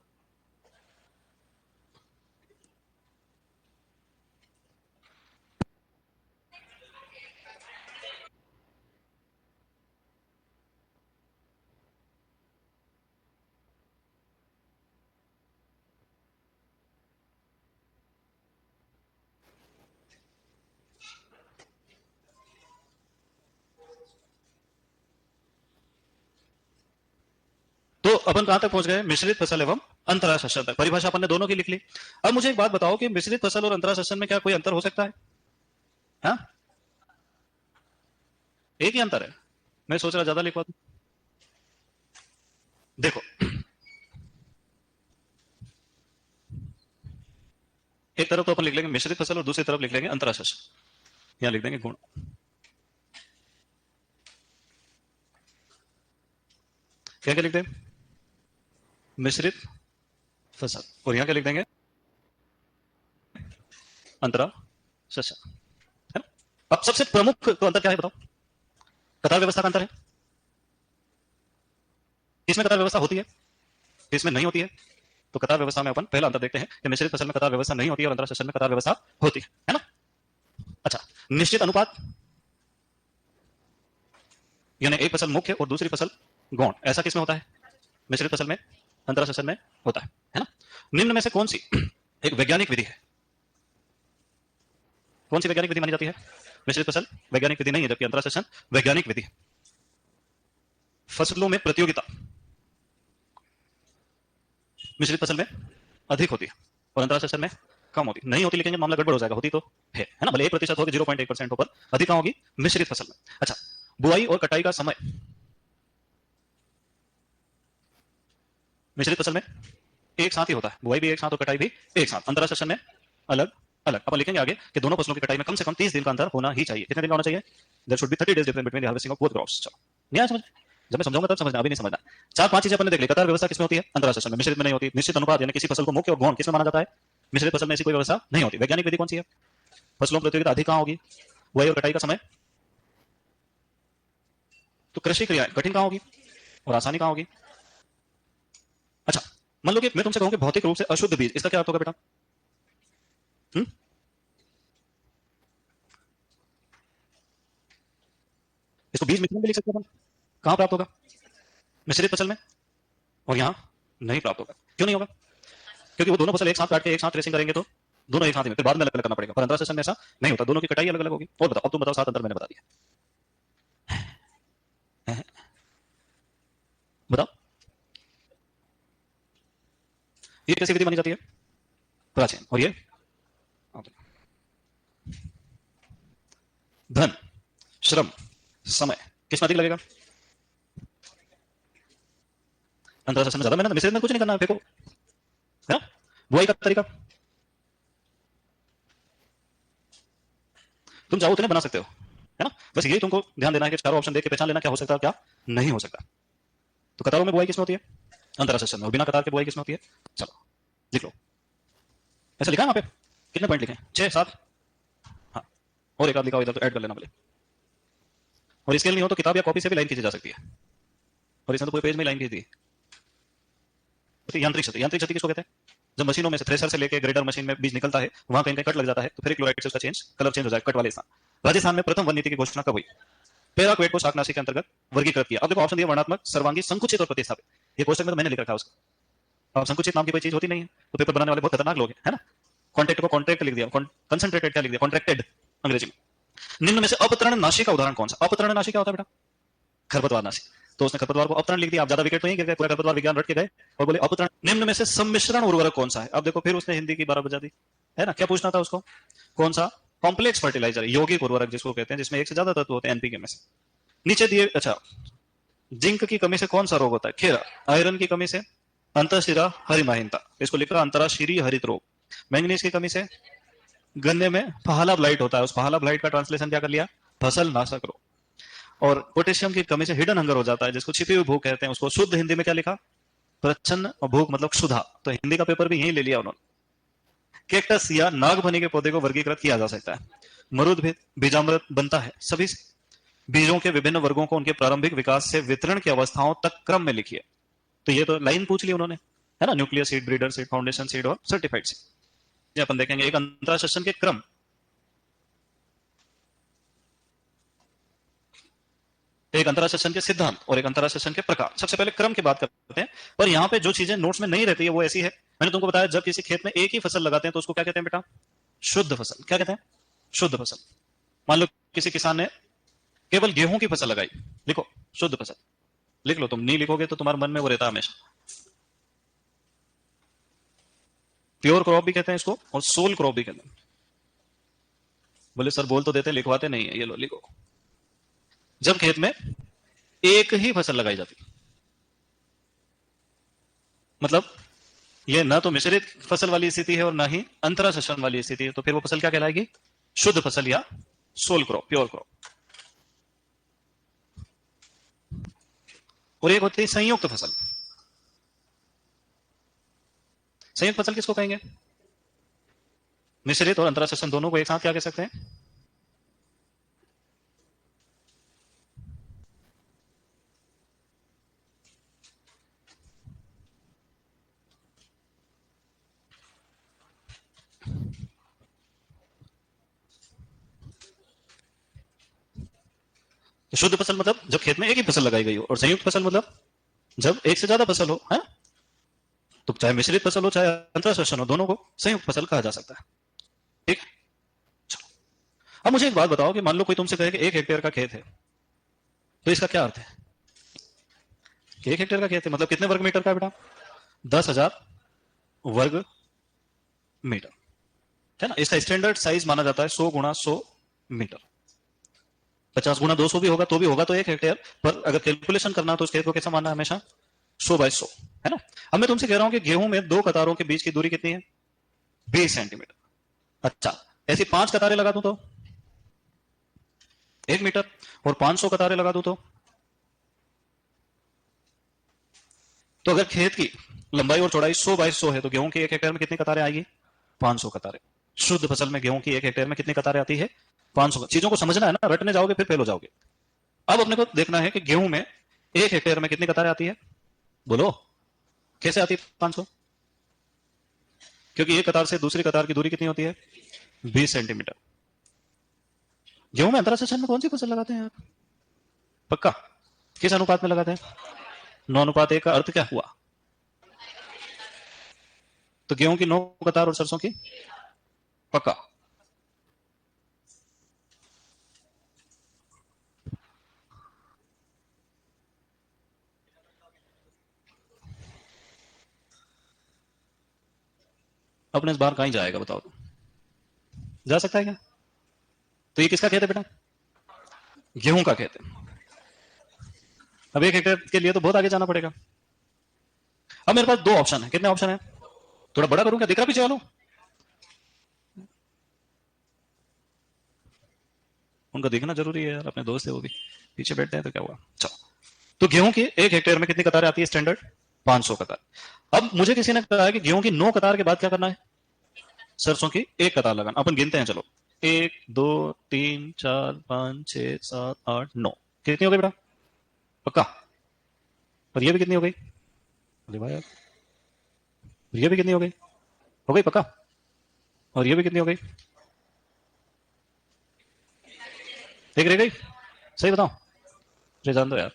S1: तो अपन कहां तक पहुंच गए? मिश्रित फसल एवं अंतरा शस्यन तक। परिभाषा अपन ने दोनों की लिख ली। अब मुझे एक बात बताओ कि मिश्रित फसल और अंतरा शस्यन में क्या कोई अंतर हो सकता है? हाँ, एक ही अंतर है। मैं सोच रहा ज्यादा लिखवा दूं। देखो, एक तरफ तो अपन लिख लेंगे मिश्रित फसल और दूसरी तरफ लिख लेंगे अंतरा शस्यन। यहां लिख देंगे गुण। क्या क्या लिख दें? मिश्रित फसल। और यहां क्या लिख देंगे? अंतरा शस्यन, है ना? अब सबसे प्रमुख तो अंतर क्या है बताओ? कतार व्यवस्था का अंतर है। किसमें कतार व्यवस्था होती है, किसमें नहीं होती है? तो कतार व्यवस्था में अपन पहला अंतर देखते हैं कि मिश्रित फसल में कतार व्यवस्था नहीं होती है और अंतरा शस्यन में कतार व्यवस्था होती है ना? अच्छा, निश्चित अनुपात, यानी एक फसल मुख्य और दूसरी फसल गौण, ऐसा किसमें होता है? मिश्रित फसल में, अंतरा शस्यन में होता है ना? निम्न में से कौन सी एक वैज्ञानिक विधि है? कौन सी वैज्ञानिक विधि मानी जाती है? मिश्रित फसल वैज्ञानिक विधि नहीं है, जबकि अंतरा शस्यन वैज्ञानिक विधि है। फसलों में प्रतियोगिता मिश्रित फसल में अधिक होती है और अंतरा शस्यन में कम होती नहीं होती, लेकिन मामला गड़बड़ हो जाएगा। होती तो है ना? भले 1% होगी, 0.1% हो, पर अधिक कहां होगी? मिश्रित फसल में। अच्छा, बुआई और कटाई का समय मिश्रित फसल में एक साथ ही होता है। बुआई भी एक साथ और कटाई भी एक साथ। अंतरा शस्यन में अलग अलग। अपन लिखेंगे आगे कि दोनों फसलों की कटाई में कम से कम 30 दिन का अंतर होना ही चाहिए। कितने दिन का होना चाहिए? There should be 30 days difference between the harvesting of both crops. चलो, नहीं आया समझ? जब मैं समझाऊंगा तब समझना, अभी नहीं समझना। चार पांच चीजें अपन ने देख ली। कतार व्यवस्था किसमें होती है? अंतरा शस्यन में। मिश्रित में नहीं होती। निश्चित अनुपात, यानी किसी फसल को मुख्य और गौण किसमें माना जाता है? मिश्रित फसल में ऐसी कोई व्यवस्था नहीं होती। वैज्ञानिक विधि कौन सी है? फसलों में प्रतियोगिता अधिक कहां होगी? बुआई और कटाई का समय। तो कृषि क्रिया कठिन कहां होगी और आसानी कहां होगी? अच्छा, मान लो कि मैं तुमसे कहूं कि भौतिक रूप से अशुद्ध बीज, इसका क्या अर्थ होगा बेटा? इसको बीज मिश्रण भी लिख सकते हैं अपन। कहां प्राप्त होगा? मिश्रित फसल में। और यहां नहीं प्राप्त होगा। क्यों नहीं होगा? क्योंकि वो दोनों फसल एक साथ काट के एक साथ थ्रेसिंग करेंगे तो दोनों एक साथ ही में, फिर बाद में अलग अलग करना पड़ेगा। पर अंतरा शस्यन में ऐसा नहीं होता, दोनों की कटाई अलग अलग होगी। और बताओ, अब तुम बताओ, सात अंतर मैंने बता दिया। बताओ, ये कैसी विधि मानी जाती है? प्राचीन। और ये धन, श्रम, समय किसमें अधिक लगेगा? अंतरा शस्यन में ज्यादा मेहनत। मिश्रित में कुछ नहीं करना है, फेंको, है ना? बुआई का तरीका तुम चाहो उतने बना सकते हो, है ना? बस यही तुमको ध्यान देना है कि चारों ऑप्शन देख के पहचान लेना क्या हो सकता है क्या नहीं हो सकता। तो कतारों में बुआई किसमें होती है? अंतरा शस्यन में। और बिना कतार के बुआई किसमें होती है? चलो लिख लो। ऐसा लिखा है वहां पे? कितने पॉइंट लिखे? 6 7? हाँ, और एक आध लिखा हो इधर तो ऐड कर लेना भले। और स्केल नहीं हो तो किताब या कॉपी से भी लाइन खींची जा सकती है। और इसमें तो पूरे पेज में लाइन खींच दी। तो यांत्रिक क्षति, यांत्रिक क्षति किसको कहते हैं? जब मशीनों में से, थ्रेसर से लेके ग्रेडर मशीन में बीज निकलता है, वहां कहीं कहीं कट लग जाता है, तो फिर क्लोराइड से उसका चेंज, कलर चेंज हो जाएगा, कट वाले स्थान। राजस्थान में प्रथम वन नीति की घोषणा कब हुई? पैराक्वेट को शाकनाशी के अंतर्गत वर्गीकृत किया। अब देखो ऑप्शन दिया, वर्णात्मक, सर्वांगी, संकुचित और प्रतिस्थापित। ये क्वेश्चन में तो मैंने लिख रखा है उसका। अब संकुचित नाम की कोई चीज होती नहीं है, तो पेपर बनाने वाले बहुत खतरनाक लोग हैं, है ना? कॉन्ट्रैक्ट को कॉन्ट्रैक्ट लिख दिया, कंसंट्रेटेड क्या लिख दिया? कॉन्ट्रैक्टेड अंग्रेजी में। निम्न में से अपतरण नाशी का उदाहरण कौन सा? अपतरण नाशी क्या होता है बेटा? खरपतवार नाशी। तो उसने खरपतवार को अपतरण लिख दिया। आप ज्यादा विकेट तो नहीं गिर गए, पूरा खरपतवार विज्ञान रट के गए और बोले अपतरण। निम्न में से सम्मिश्रण उर्वरक कौन सा है? अब देखो फिर उसने हिंदी की 12 बजा दी, है ना? क्या पूछना था उसको? कौन सा कॉम्प्लेक्स फर्टिलाइजर, यौगिक उर्वरक जिसको कहते हैं, जिसमें एक से ज्यादा तत्व होते हैं एनपीके में से। नीचे दिए, अच्छा, जिंक की कमी से कौन सा रोग होता है? खेरा। आयरन की कमी से अंतःशिरा हरिमाहिनता, इसको लिखा अंतराशिरी हरित रोग। मैंगनीज की कमी से गन्ने में फहाला ब्लाइट होता है, उस फहाला ब्लाइट का ट्रांसलेशन क्या कर लिया? फसल नाशक रोग। और पोटेशियम की कमी से हिडन हंगर हो जाता है, जिसको छिपी हुई भूख कहते हैं, उसको शुद्ध हिंदी में क्या लिखा? प्रच्छन्न। और भूख मतलब क्षुधा, तो हिंदी का पेपर भी यही ले लिया उन्होंने। कैक्टस या नागफनी के पौधे को वर्गीकृत किया जा सकता है। मरुद भी बीजामृत बनता है सभी बीजों के विभिन्न वर्गों को उनके प्रारंभिक विकास से वितरण की अवस्थाओं तक क्रम में लिखिए। तो ये तो लाइन पूछ ली उन्होंने, है ना, nuclear seed, breeder seed, foundation seed और सर्टिफाइड सीड। अपन देखेंगे एक अंतरासेशन के क्रम, एक अंतरासेशन के सिद्धांत और एक अंतरासेशन के प्रकार। सबसे पहले क्रम की बात करते हैं, पर यहाँ पे जो चीजें नोट्स में नहीं रहती है वो ऐसी है। मैंने तुमको बताया जब किसी खेत में एक ही फसल लगाते हैं तो उसको क्या कहते हैं बेटा? शुद्ध फसल। क्या कहते हैं? शुद्ध फसल। मान लो किसी किसान ने केवल गेहूं की फसल लगाई, लिखो शुद्ध फसल, लिख लो। तुम नहीं लिखोगे तो तुम्हारे मन में वो रहता हमेशा। प्योर क्रॉप भी कहते हैं इसको और सोल क्रॉप भी कहते हैं। बोले सर बोल तो देते हैं, लिखवाते नहीं है। ये लो लिखो। जब खेत में एक ही फसल लगाई जाती, मतलब ये ना तो मिश्रित फसल वाली स्थिति है और ना ही अंतरासेशन वाली स्थिति है, तो फिर वो फसल क्या कहलाएगी? शुद्ध फसल या सोल क्रॉप, प्योर क्रॉप। और एक होती है संयुक्त फसल। संयुक्त फसल किसको कहेंगे? मिश्रित और अंतरासेशन दोनों को एक साथ क्या कह सकते हैं? तो शुद्ध फसल मतलब जब खेत में एक ही फसल लगाई गई हो, और संयुक्त फसल मतलब जब एक से ज्यादा फसल हो, है? तो चाहे मिश्रित फसल हो चाहे अंतरासेशन हो, दोनों को संयुक्त फसल कहा जा सकता है। ठीक। अब मुझे एक बात बताओ कि मान लो कोई तुमसे कहे कि 1 हेक्टेयर का खेत है, तो इसका क्या अर्थ है? कि 1 हेक्टेयर का खेत है मतलब कितने वर्ग मीटर का बेटा? 10,000 वर्ग मीटर, है ना। इसका स्टैंडर्ड साइज माना जाता है 100 गुणा 100 मीटर। 50 गुणा 200 भी होगा तो भी होगा तो 1 हेक्टेयर, पर अगर कैलकुलेशन करना तो उस खेत को कैसा मानना है? हमेशा 100 बाय 100, है ना। अब मैं तुमसे कह रहा हूं कि गेहूं में 2 कतारों के बीच की दूरी कितनी है? 20 सेंटीमीटर। अच्छा, ऐसी 5 कतारें लगा दूं तो 1 मीटर, और 500 कतारें लगा दूं तो अगर खेत की लंबाई और चौड़ाई 100 बाय 100 है तो गेहूं की 1 हेक्टेयर में कितनी कतारें आएगी? 500 कतारें। शुद्ध फसल में गेहूं की 1 हेक्टेयर में कितनी कतारें आती है? 500। चीजों को समझना है ना, रटने जाओगे फिर फेल हो जाओगे। अब अपने को देखना है कि गेहूं में 1 हेक्टेयर में कितनी कतारें आती है? बोलो कैसे आती है 500? क्योंकि एक कतार से दूसरी कतार की दूरी कितनी होती है? 20 सेंटीमीटर। गेहूं में अंतरासेशन में कौन सी फसल लगाते हैं आप? पक्का किस अनुपात में लगाते हैं? 9:1 का अर्थ क्या हुआ? तो गेहूं की 9 कतार और सरसों की? पक्का। अपने इस बार कहीं जाएगा बताओ तो? जा सकता है क्या? तो ये किसका खेत है बेटा? गेहूं का खेत है। अब 1 हेक्टेयर के लिए तो बहुत आगे जाना पड़ेगा। अब मेरे पास 2 ऑप्शन है। कितने ऑप्शन है? थोड़ा बड़ा करूं क्या? दिख रहा पीछे वालों? उनका देखना जरूरी है यार, अपने दोस्त है वो भी, पीछे बैठते हैं तो क्या हुआ। चलो, तो गेहूं की 1 हेक्टेयर में कितनी कतारें आती है स्टैंडर्ड? 500 कतार। अब मुझे किसी ने कहा है कि गेहूं की 9 कतार के बाद क्या करना है? सरसों की 1 कतार लगाना। अपन गिनते हैं, चलो 1 2 3 4 5 6 7 8 9। कितनी हो गई बेटा? पक्का? और ये भी कितनी हो गई? अरे भाई यार, ये भी कितनी हो गई? हो गई पक्का? और ये भी कितनी हो गई? एक रह गई। सही बताओ? अरे जान दो यार।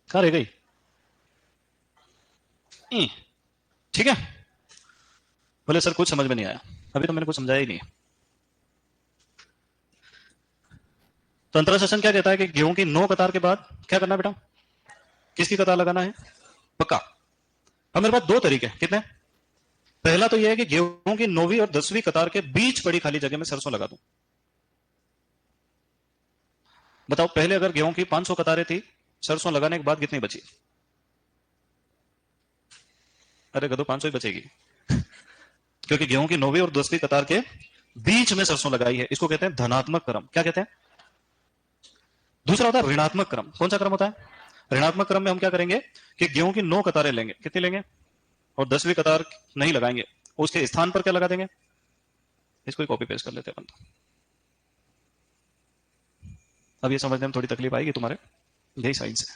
S1: कहाँ रह गई? ठीक है। बोले सर कुछ समझ में नहीं आया। अभी तो मैंने कुछ समझाया ही नहीं। तो अंतरासेशन क्या कहता है कि गेहूं की 9 कतार के बाद क्या करना है बेटा? किसकी कतार लगाना है? पक्का। अब मेरे पास 2 तरीके हैं। कितने? पहला तो यह है कि गेहूं की 9वीं और 10वीं कतार के बीच पड़ी खाली जगह में सरसों लगा दूं। बताओ, पहले अगर गेहूं की 500 कतारें थी, सरसों लगाने के बाद कितनी बची? अरे गधो, 500 ही बचेगी। क्योंकि गेहूं की 9वीं और 10वीं कतार के बीच में सरसों लगाई है। इसको कहते हैं धनात्मक क्रम। क्या कहते हैं? दूसरा होता है ऋणात्मक क्रम। कौन सा क्रम होता है? ऋणात्मक क्रम में हम क्या करेंगे कि गेहूं की 9 कतारें लेंगे। कितनी लेंगे? और 10वीं कतार नहीं लगाएंगे, उसके स्थान पर क्या लगा देंगे? इसको कॉपी पेस्ट कर लेते हैं अपन। अब ये समझने में थोड़ी तकलीफ आएगी तुम्हारे, यही साइंस है।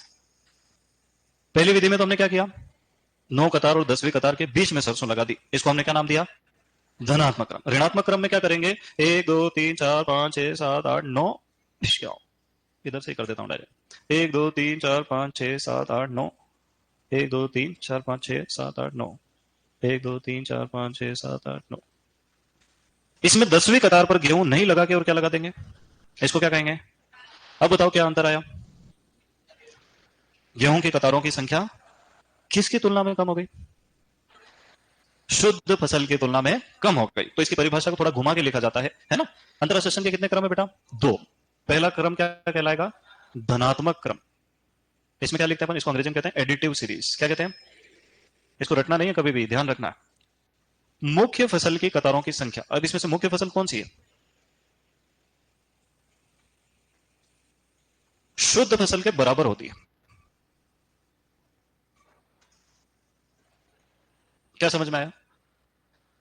S1: पहली विधि में तो हमने क्या किया, 9 कतार और 10वीं कतार के बीच में सरसों लगा दी, इसको हमने क्या नाम दिया, धनात्मक क्रम। ऋणात्मक क्रम में क्या करेंगे, 1 2 3 4 5 6 7 8 9, इधर से ही कर देता हूं डायरेक्ट, 1 2 3 4 5 6 7 8 9, 1 2 3 4 5 6 7 8 9, 1 2 3 4 5 6 7 8 9। इसमें 10वीं कतार पर गेहूं नहीं लगा के और क्या लगा देंगे, इसको क्या कहेंगे। अब बताओ क्या अंतर आया, गेहूं की कतारों की संख्या किसकी तुलना में कम हो गई, शुद्ध फसल की तुलना में कम हो गई। तो इसकी परिभाषा को थोड़ा घुमा के लिखा जाता है ना। अंतरा सेशन के कितने क्रम है बेटा, 2। पहला क्रम क्या कहलाएगा, धनात्मक क्रम। इसमें क्या लिखते हैं अपन, इसको अंग्रेजी में कहते हैं एडिटिव सीरीज। क्या कहते हैं, इसको रटना नहीं है कभी भी, ध्यान रखना। मुख्य फसल की कतारों की संख्या, अब इसमें से मुख्य फसल कौन सी है, शुद्ध फसल के बराबर होती है। क्या समझ में आया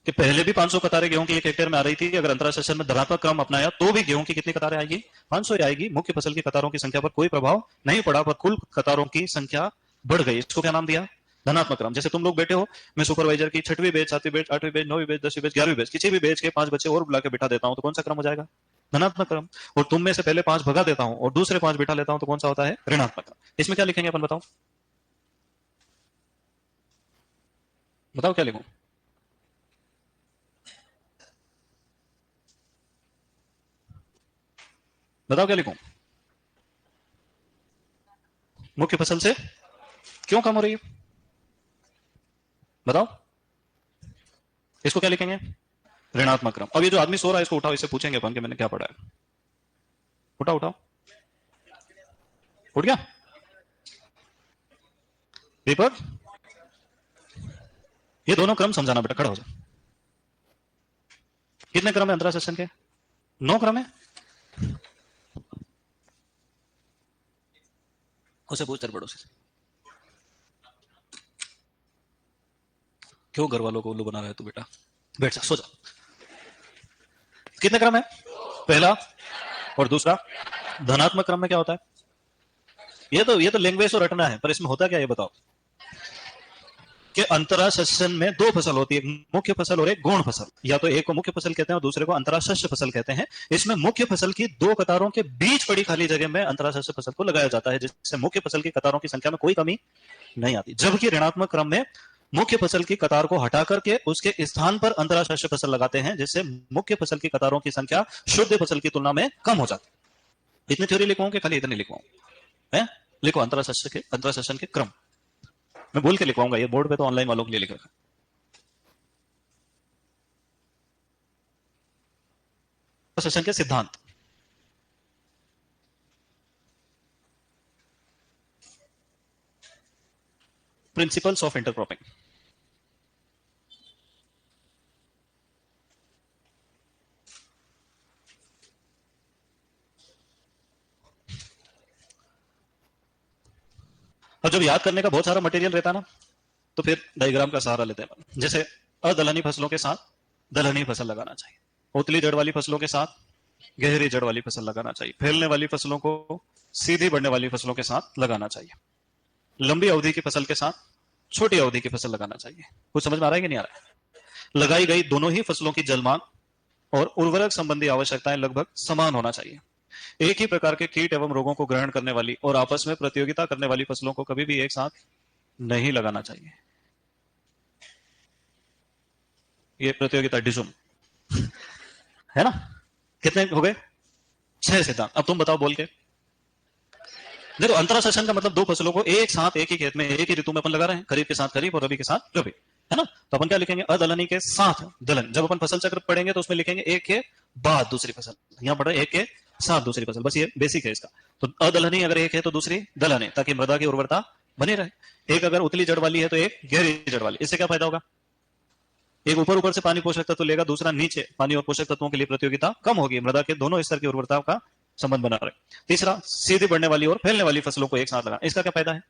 S1: कि पहले भी 500 कतारें गेहूं की 1 हेक्टेयर में आ रही थी, अगर अंतरा सेशन में धनात्मक क्रम अपनाया तो भी गेहूं की कितनी कतारें आएगी, 500 ही आएगी। मुख्य फसल की कतारों की संख्या पर कोई प्रभाव नहीं पड़ा, पर कुल कतारों की संख्या बढ़ गई। इसको क्या नाम दिया, धनात्मक क्रम। जैसे तुम लोग बैठे हो, मैं सुपरवाइजर की 6वीं बेच, 7वीं बेच, 8वीं बेच, 9वीं बेच, 10वीं बेच, 11वीं बेच, किसी भी बेच के 5 बच्चे और बुला के बिठा देता हूं तो कौन सा क्रम हो जाएगा, धनात्मक क्रम। और तुम में से पहले 5 भगा देता हूं और दूसरे 5 बिठा लेता हूं तो कौन सा होता है, ऋणात्मक क्रम। इसमें क्या लिखेंगे अपन, बताओ बताओ क्या लिखूं, बताओ क्या लिखूं। मुख्य फसल से क्यों कम हो रही है, बताओ, इसको क्या लिखेंगे, ऋणात्मक क्रम। अब ये जो आदमी सो रहा है इसको उठाओ, इससे पूछेंगे अपन कि मैंने क्या पढ़ा है। उठाओ उठाओ, उठ गया दीपक, ये दोनों क्रम समझाना बेटा, खड़ा हो जाओ। कितने क्रम है अंतरा सेशन के, 9 क्रम है। उसे पूछ तेरे पड़ोसी से, क्यों घर वालों को उल्लू बना रहा है तू बेटा, बैठ जा, सो जा। कितने क्रम है, पहला और दूसरा। धनात्मक क्रम में क्या होता है, ये तो लैंग्वेज तो रटना है, पर इसमें होता क्या है ये बताओ, कि अंतरा सेशन में 2 फसल होती है, मुख्य फसल और एक गौण फसल। या तो एक को मुख्य फसल कहते हैं और दूसरे को अंतराशस्य फसल कहते हैं। इसमें मुख्य फसल की 2 कतारों के बीच पड़ी खाली जगह में अंतराशस्य फसल को लगाया जाता है, जिससे मुख्य फसल की कतारों की संख्या में कोई कमी नहीं आती। जबकि ऋणात्मक क्रम में मुख्य फसल की कतार को हटा करके उसके स्थान पर अंतराशस्य फसल लगाते हैं, जिससे मुख्य फसल की कतारों की संख्या शुद्ध फसल की तुलना में कम हो जाती है। इतनी थ्योरी लिखवाऊं कि खाली इतनी लिखवाऊं है, लिखो अंतरा सेशन के क्रम, मैं बोल के लिखवाऊंगा, ये बोर्ड पे तो ऑनलाइन वालों के लिए लिख रखा। सेशन के सिद्धांत, प्रिंसिपल्स ऑफ इंटरक्रॉपिंग। और जब याद करने का बहुत सारा मटेरियल रहता है ना, तो फिर डायग्राम का सहारा लेते हैं। जैसे अदलहनी फसलों के साथ दलहनी फसल लगाना चाहिए, उतली जड़ वाली फसलों के साथ गहरी जड़ वाली फसल लगाना चाहिए, फैलने वाली फसलों को सीधी बढ़ने वाली फसलों के साथ लगाना चाहिए, लंबी अवधि की फसल के साथ छोटी अवधि की फसल लगाना चाहिए। कुछ समझ में आ रहा है कि नहीं आ रहा है। लगाई गई दोनों ही फसलों की जलमांग और उर्वरक संबंधी आवश्यकताएं लगभग समान होना चाहिए। एक ही प्रकार के कीट एवं रोगों को ग्रहण करने वाली और आपस में प्रतियोगिता करने वाली फसलों को कभी भी एक साथ नहीं लगाना चाहिए। ये प्रतियोगिता डिजुम है ना। कितने हो गए, 6 सिद्धांत। अब तुम बताओ बोल के। देखो अंतरा सेशन का मतलब 2 फसलों को एक साथ एक ही खेत में एक ही ऋतु में अपन लगा रहे हैं, खरीफ के साथ खरीफ और रबी के साथ रबी, है ना। तो अपन क्या लिखेंगे, अदलहनी के साथ दलहन। जब अपन फसल चक्र पढ़ेंगे तो उसमें लिखेंगे एक के बाद दूसरी फसल, यहां पढ़ रहे एक के साथ दूसरी फसल, बस ये बेसिक है इसका। तो अदलहनी अगर एक है तो दूसरी दलहन है, ताकि मृदा की उर्वरता बनी रहे। एक अगर उतली जड़ वाली है तो एक गहरी जड़ वाली। इससे क्या फायदा होगा, एक ऊपर ऊपर से पानी पोषक तत्व लेगा, दूसरा नीचे पानी और पोषक तत्वों के लिए प्रतियोगिता कम होगी, मृदा के दोनों स्तर की उर्वरता का संबंध बना रहे। तीसरा, सीधी बढ़ने वाली और फैलने वाली फसलों को एक साथ लगाना। इसका क्या फायदा है,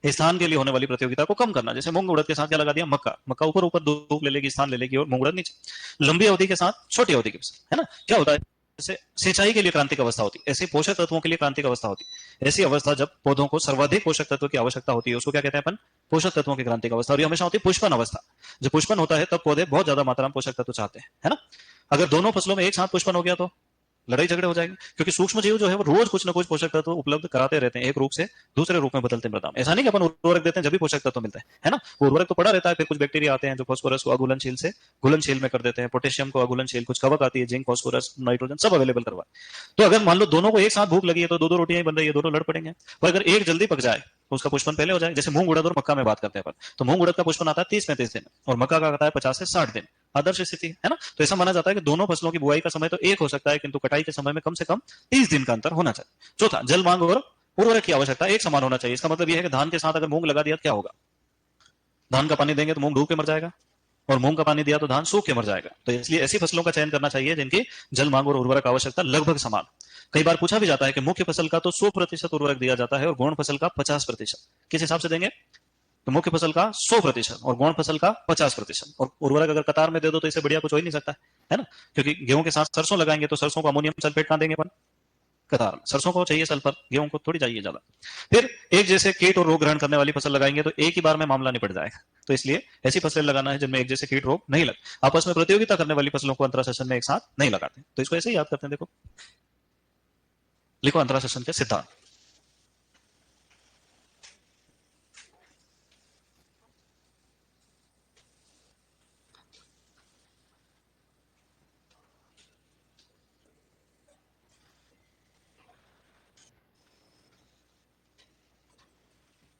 S1: स्थान के लिए होने वाली प्रतियोगिता को कम करना। जैसे मूंग उड़द के साथ क्या लगा दिया, मक्का। मक्का ऊपर ऊपर धूप ले लेगी, स्थान ले लेगी, और मूंग उड़द नीचे। लंबी अवधि के साथ छोटी अवधि की फसल, है ना। क्या होता है, जैसे सिंचाई के लिए क्रांतिक अवस्था होती है, ऐसी पोषक तत्वों के लिए क्रांतिक अवस्था होती है। ऐसी अवस्था जब पौधों को सर्वाधिक पोषक तत्व की आवश्यकता होती है, उसको क्या कहते हैं अपन? पोषक तत्वों की क्रांतिक अवस्था। और ये हमेशा होती है पुष्पन अवस्था। जब पुष्पन होता है तब पौधे बहुत ज्यादा मात्रा में पोषक तत्व चाहते हैं, है ना। अगर दोनों फसलों में एक साथ पुष्पन हो गया तो लड़ाई झगड़े हो जाएंगे, क्योंकि सूक्ष्म जीव जो है वो रोज कुछ ना कुछ पोषक तत्व उपलब्ध कराते रहते हैं, एक रूप से दूसरे रूप में बदलते मृदा में। ऐसा नहीं कि अपन उर्वरक देते हैं जब भी पोषक तत्व मिलते हैं, है ना। वो उर्वरक तो पड़ा रहता है, फिर कुछ बैक्टीरिया आते हैं जो फास्फोरस को अघुलनशील से घुलनशील में कर देते हैं, पोटेशियम को अघुलनशील, कुछ कवक आती है, जिंक, फास्फोरस, नाइट्रोजन सब अवेलेबल करवा। तो अगर मान लो दोनों को एक साथ भूख लगी है तो दो दो रोटियां ही बन रही है, दोनों लड़ पड़ेंगे। पर अगर एक जल्दी पक जाए तो उसका पुष्पन पहले हो जाए। जैसे मूंग उड़द और मक्का में बात करते हैं अपन, तो मूंग उड़द का पुष्पन आता है 30-35 दिन और मक्का का आता है 50 से 60 दिन। आदर्श स्थिति है ना। तो ऐसा माना जाता है कि दोनों फसलों की बुआई का समय तो एक हो सकता है, किंतु कटाई के समय में कम से कम 30 दिन का अंतर होना चाहिए। चौथा, जल मांग और उर्वरक की आवश्यकता एक समान होना चाहिए। इसका मतलब यह है कि धान के साथ अगर मूंग लगा दिया तो क्या होगा? धान का पानी देंगे तो मूंग डूब के मर जाएगा, और मूंग का पानी दिया तो धान सूख के मर जाएगा। तो इसलिए ऐसी फसलों का चयन करना चाहिए जिनकी जल मांग और उर्वरक आवश्यकता लगभग समान। कई बार पूछा भी जाता है कि मुख्य फसल का तो 100% उर्वरक दिया जाता है और गौण फसल का 50%। किस हिसाब से देंगे? तो मुख्य फसल का 100% और गौण फसल का 50%। और उर्वरक अगर कतार में दे दो तो इससे बढ़िया कुछ हो ही नहीं सकता, है ना। क्योंकि गेहूं के साथ सरसों लगाएंगे तो सरसों को अमोनियम सल्फेट कहां देंगे अपन? कतार में। सरसों को चाहिए सल्फर, गेहूं को थोड़ी चाहिए ज्यादा। फिर एक जैसे कीट और रोग ग्रहण करने वाली फसल लगाएंगे तो एक ही बार में मामला निपट जाएगा। तो इसलिए ऐसी फसलें लगाना है जिनमें एक जैसे कीट रोग नहीं लग। आपस में प्रतियोगिता करने वाली फसलों को अंतरा सेशन में एक साथ नहीं लगाते। तो इसको ऐसे ही याद करते हैं। देखो, लिखो अंतरा सेशन के सिद्धांत।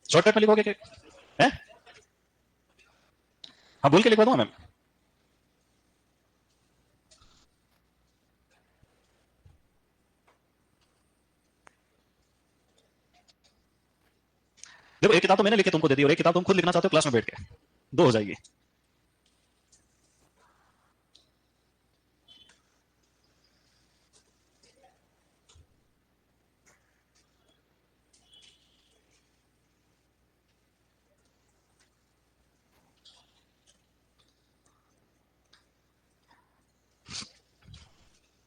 S1: शॉर्टकट में लिखोगे क्या? है? हाँ, बोल के लिखवा दो मैम। देखो, एक किताब तो मैंने लिख के तुमको दे दी और एक किताब तुम खुद लिखना चाहते हो क्लास में बैठ के, दो हो जाएगी।